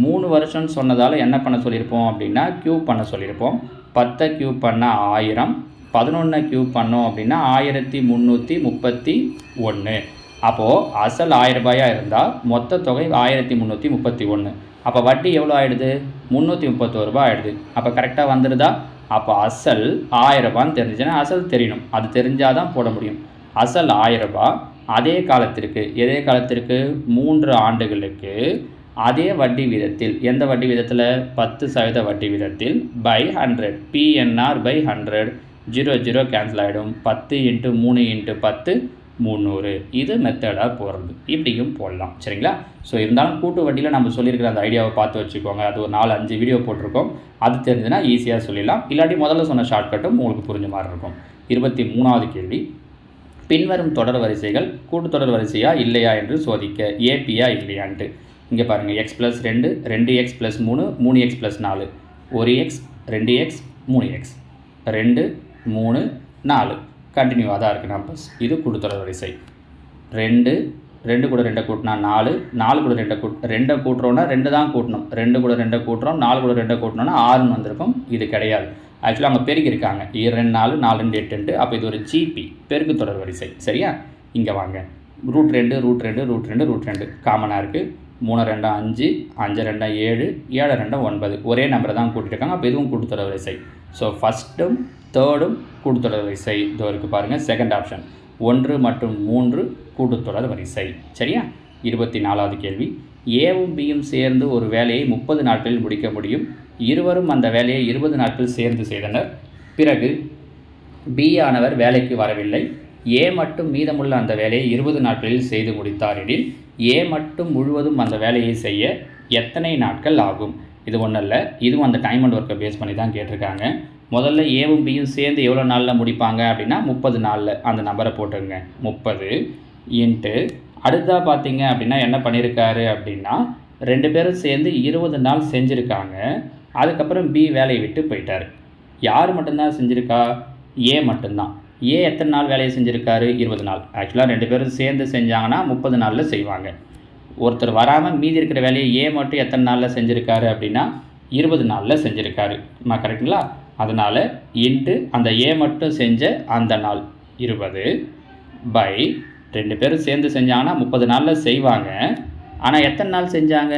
3 வருஷம்னு சொன்னதால் என்ன பண்ண சொல்லியிருப்போம் அப்படின்னா க்யூப் பண்ண சொல்லியிருப்போம். 10 க்யூப் பண்ணால் 1000, 11 க்யூப் பண்ணோம் அப்படின்னா 1331. அப்போது அசல் 1000 ரூபாயாக இருந்தால் மொத்த தொகை 1331. அப்போ வட்டி எவ்வளோ ஆகிடுது? 331 ரூபா ஆகிடுது. அப்போ கரெக்டாக வந்துடுதா? அப்போ அசல் 1000 ரூபான்னு தெரிஞ்சுன்னா அசல் தெரியணும். அது தெரிஞ்சால் தான் போட முடியும். அசல் 1000 ரூபா அதே காலத்திற்கு, எதே காலத்திற்கு? 3 ஆண்டுகளுக்கு அதே வட்டி வீதத்தில். எந்த வட்டி வீதத்தில்? 10% வட்டி வீதத்தில் பை 100. PNR/100. 0 0 கேன்சல் ஆகிடும். 10 × 3 × 10 300. இது மெத்தடாக போடுறது. இப்படியும் போடலாம். சரிங்களா? ஸோ இருந்தாலும் கூட்டு வட்டியில் நம்ம சொல்லியிருக்கிற அந்த ஐடியாவை பார்த்து வச்சுக்கோங்க. அது ஒரு 4-5 வீடியோ போட்டிருக்கோம். அது தெரிஞ்சுன்னா ஈஸியாக சொல்லிடலாம். இல்லாட்டி முதல்ல சொன்ன ஷார்ட்கட்டும் உங்களுக்கு புரிஞ்ச மாதிரி இருக்கும். 23வது கேள்வி. பின்வரும் தொடர் வரிசைகள் கூட்டுத்தொடர் வரிசையா இல்லையா என்று சோதிக்க. ஏபியா இல்லையான்ட்டு. இங்கே பாருங்கள். x + 2 2x + 3 3x + 4 1x 2x 3x 2 3 4 கண்டினியூவாக தான் இருக்குது நம்பர்ஸ். இது கூட்டுத்தொடர் வரிசை. 2 2 கூட 2 கூட்டினா 4 4 கூட 2 கூட்டுறோன்னா 2 தான் கூட்டணும். 2 கூட 2 கூட்டுறோம் 4 கூட 2 கூட்டினோன்னா 6ன்னு வந்திருக்கும். இது கிடையாது. ஆக்சுவலாக அவங்க பெருக்கியிருக்காங்க. 2 4 4 2 8. அப்போ இது ஒரு ஜிபி பெருக்கு தொடர் வரிசை. சரியா? இங்கே வாங்க. √2 √2 √2 √2 காமனாக இருக்குது. 3 2 5 5 2 7 7 2 9 ஒரே நம்பரை தான் கூட்டியிருக்காங்க. அப்போ இதுவும் கூட்டுத்தொடர் வரிசை. ஸோ ஃபஸ்ட்டும் தேர்டும் கூட்டுத்தொடர் வரிசை. இதோ இருக்குது பாருங்கள். செகண்ட் ஆப்ஷன் 1 மற்றும் 3 கூட்டுத்தொடர் வரிசை. சரியா? 24வது கேள்வி. ஏவும் பியும் சேர்ந்து ஒரு வேலையை 30 நாட்களில் முடிக்க முடியும். இருவரும் அந்த வேலையை 20 நாட்கள் சேர்ந்து செய்தனர். பிறகு பி ஆனவர் வேலைக்கு வரவில்லை. ஏ மட்டும் மீதமுள்ள அந்த வேலையை 20 நாட்களில் செய்து முடித்தார் எனில் ஏ மட்டும் முழுவதும் அந்த வேலையை செய்ய எத்தனை நாட்கள் ஆகும்? இது ஒன்றும் இல்லை. இதுவும் அந்த டைம் அண்ட் ஒர்க்கை பேஸ் பண்ணி தான் கேட்டிருக்காங்க. முதல்ல ஏவும் பியும் சேர்ந்து எவ்வளோ நாளில் முடிப்பாங்க அப்படின்னா 30 நாளில். அந்த நம்பரை போட்டுருங்க. 30 இன்ட்டு அடுத்ததாக பார்த்தீங்க அப்படின்னா என்ன பண்ணியிருக்காரு அப்படின்னா 2 பேரும் சேர்ந்து 20 நாள் செஞ்சுருக்காங்க. அதுக்கப்புறம் பி வேலையை விட்டு போயிட்டார். யார் மட்டும்தான் செஞ்சுருக்கா? ஏ மட்டும்தான். ஏ எத்தனை நாள் வேலையை செஞ்சுருக்காரு? 20 நாள். ஆக்சுவலாக 2 பேரும் சேர்ந்து செஞ்சாங்கன்னா 30 நாளில் செய்வாங்க. ஒருத்தர் வராமல் மீதி இருக்கிற வேலையை ஏ மட்டும் எத்தனை நாளில் செஞ்சுருக்காரு அப்படின்னா 20 நாளில் செஞ்சுருக்காரு. நான் கரெக்டுங்களா? அதனால் இன்ட்டு அந்த ஏ மட்டும் செஞ்ச அந்த நாள் 20 பை 2 பேரும் சேர்ந்து செஞ்சாங்கன்னா 30 நாளில் செய்வாங்க. ஆனால் எத்தனை நாள் செஞ்சாங்க?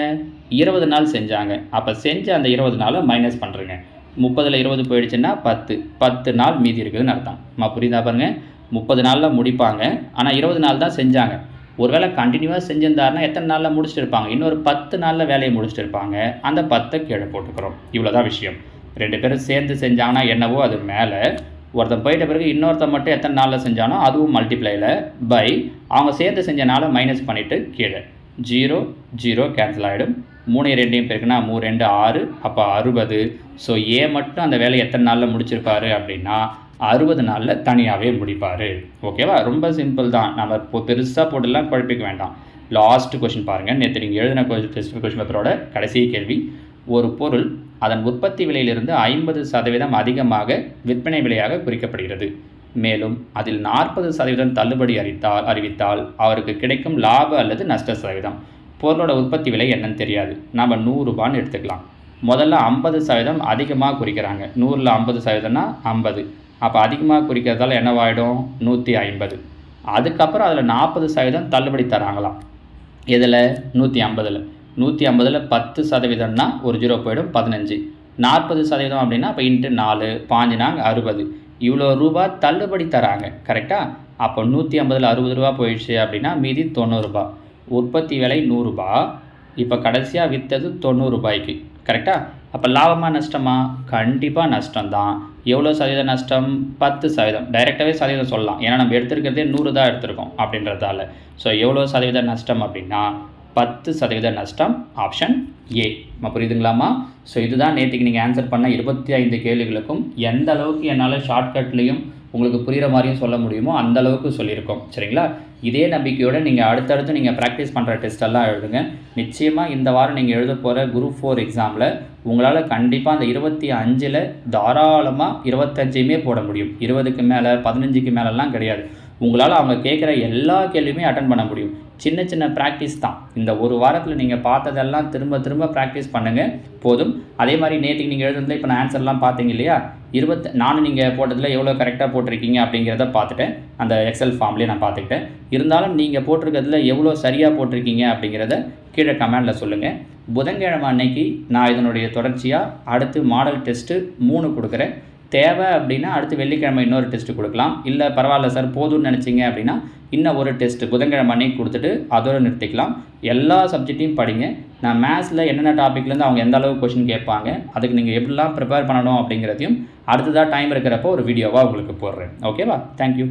20 நாள் செஞ்சாங்க. அப்போ செஞ்ச அந்த 20 நாளை மைனஸ் பண்ணுறேங்க. 30ல் 20 போயிடுச்சுன்னா 10 நாள் மீதி இருக்குதுன்னு அர்த்தம். புரியுதா பாருங்கள்? 30 நாளில் முடிப்பாங்க. ஆனால் 20 நாள் தான் செஞ்சாங்க. ஒருவேளை கண்டினியூவாக செஞ்சிருந்தாருன்னா எத்தனை நாளில் முடிச்சுட்டு இருப்பாங்க? இன்னொரு 10 நாளில் வேலையை முடிச்சுட்டு இருப்பாங்க. அந்த 10 கீழே போட்டுக்கிறோம். இவ்வளோதான் விஷயம். 2 பேரும் சேர்ந்து செஞ்சாங்கன்னா என்னவோ அது மேலே, ஒருத்தன் போயிட்ட பிறகு இன்னொருத்தன் மட்டும் எத்தனை நாளில் செஞ்சானோ அதுவும் மல்டிப்ளையில் பை அவங்க சேர்ந்து செஞ்ச நாளை மைனஸ் பண்ணிவிட்டு கீழே 0 0 கேன்சல் ஆகிடும். 3 2 பேருக்குன்னா 3 2 6, அப்போ 60. ஸோ ஏ மட்டும் அந்த வேலையை எத்தனை நாளில் முடிச்சிருப்பாரு அப்படின்னா 60 நாளில் தனியாகவே முடிப்பார். ஓகேவா? ரொம்ப சிம்பிள் தான். நம்ம இப்போ பெருசாக போட்டுலாம் குழப்பிக்க வேண்டாம். லாஸ்ட் கொஷின் பாருங்கள். நேற்று நீங்கள் எழுதின கொஷின் பேப்பரோட கடைசி கேள்வி. ஒரு பொருள் அதன் உற்பத்தி விலையிலிருந்து 50% அதிகமாக விற்பனை விலையாக குறிக்கப்படுகிறது. மேலும் அதில் 40% தள்ளுபடி அறிவித்தால் அவருக்கு கிடைக்கும் லாப அல்லது நஷ்ட சதவீதம். பொருளோட உற்பத்தி விலை என்னன்னு தெரியாது. நம்ம 100 ரூபான்னு எடுத்துக்கலாம். முதல்ல 50% அதிகமாக குறிக்கிறாங்க. 100ல் 50%னா 50. அப்போ அதிகமாக குறிக்கிறதால என்னவாயிடும்? 150. அதுக்கப்புறம் அதில் 40% தள்ளுபடி தராங்களாம். இதில் 150ல் 10%னா ஒரு 0 போயிடும், 15. 40% அப்படின்னா அப்போ இன்ட்டு 4, 5 நாங்க 60. இவ்வளோ ரூபா தள்ளுபடி தராங்க. கரெக்டாக? அப்போ 150ல் 60 ரூபா போயிடுச்சு அப்படின்னா மீதி 90 ரூபா. உற்பத்தி விலை 100 ரூபா. இப்போ கடைசியாக விற்றது 90 ரூபாய்க்கு. கரெக்டாக? அப்போ லாபமாக நஷ்டமா? கண்டிப்பாக நஷ்டம்தான். எவ்வளோ சதவீத நஷ்டம்? 10%. டைரெக்டாகவே சதவீதம் சொல்லலாம். ஏன்னா நம்ம எடுத்துருக்கிறதே 100 தான் எடுத்திருக்கோம் அப்படின்றதால. ஸோ எவ்வளோ சதவீத நஷ்டம் அப்படின்னா 10% நஷ்டம். Option A. புரியுதுங்களாமா? ஸோ இதுதான் நேற்றுக்கு நீங்கள் ஆன்சர் பண்ண 25 கேள்விகளுக்கும் எந்த அளவுக்கு என்னால் ஷார்ட்கட்லேயும் உங்களுக்கு புரிகிற மாதிரியும் சொல்ல முடியுமோ அந்த அளவுக்கு சொல்லியிருக்கோம். சரிங்களா? இதே நம்பிக்கையோடு நீங்கள் அடுத்தடுத்து நீங்கள் ப்ராக்டிஸ் பண்ணுற டெஸ்ட்டெல்லாம் எழுதுங்க. நிச்சயமாக இந்த வாரம் நீங்கள் எழுத போகிற குரூப் 4 எக்ஸாமில் உங்களால் கண்டிப்பாக அந்த 25ல் தாராளமாக 25யுமே போட முடியும். 20க்கு மேலே 15க்கு மேலெல்லாம் கிடையாது. உங்களால் அவங்க கேட்குற எல்லா கேள்வியுமே அட்டன் பண்ண முடியும். சின்ன சின்ன ப்ராக்டிஸ் தான். இந்த ஒரு வாரத்தில் நீங்கள் பார்த்ததெல்லாம் திரும்ப திரும்ப ப்ராக்டிஸ் பண்ணுங்கள், போதும். அதே மாதிரி நேற்றுக்கு நீங்கள் எழுதுனதில் இப்போ நான் ஆன்சர்லாம் பார்த்தீங்க இல்லையா? நானும் நீங்கள் போட்டதில் எவ்வளோ கரெக்டாக போட்டிருக்கீங்க அப்படிங்கிறத பார்த்துட்டேன். அந்த எக்ஸல் ஃபார்ம்லேயே நான் பார்த்துக்கிட்டேன். இருந்தாலும் நீங்கள் போட்டிருக்கிறதுல எவ்வளோ சரியாக போட்டிருக்கீங்க அப்படிங்கிறத கீழே கமெண்டில் சொல்லுங்கள். புதன்கிழமை அன்னைக்கு நான் இதனுடைய தொடர்ச்சியாக அடுத்து மாடல் டெஸ்ட்டு 3 கொடுக்குறேன். தேவை அப்படின்னா அடுத்து வெள்ளிக்கிழமை இன்னொரு டெஸ்ட்டு கொடுக்கலாம். இல்லை பரவாயில்ல சார் போதும்னு நினச்சிங்க அப்படின்னா இன்னும் ஒரு டெஸ்ட்டு புதன்கிழமை அன்னைக்கு கொடுத்துட்டு அதோடு நிறுத்திக்கலாம். எல்லா சப்ஜெக்டையும் படிங்க. நான் மேத்ஸில் என்னென்ன டாப்பிக்லேருந்து அவங்க எந்த அளவுக்கு கொஷின் கேட்பாங்க, அதுக்கு நீங்கள் எப்படிலாம் ப்ரிப்பேர் பண்ணணும் அப்படிங்கிறதையும் அடுத்ததாக டைம் இருக்கிறப்போ ஒரு வீடியோவாக உங்களுக்கு போடுறேன். ஓகேவா? தேங்க்யூ.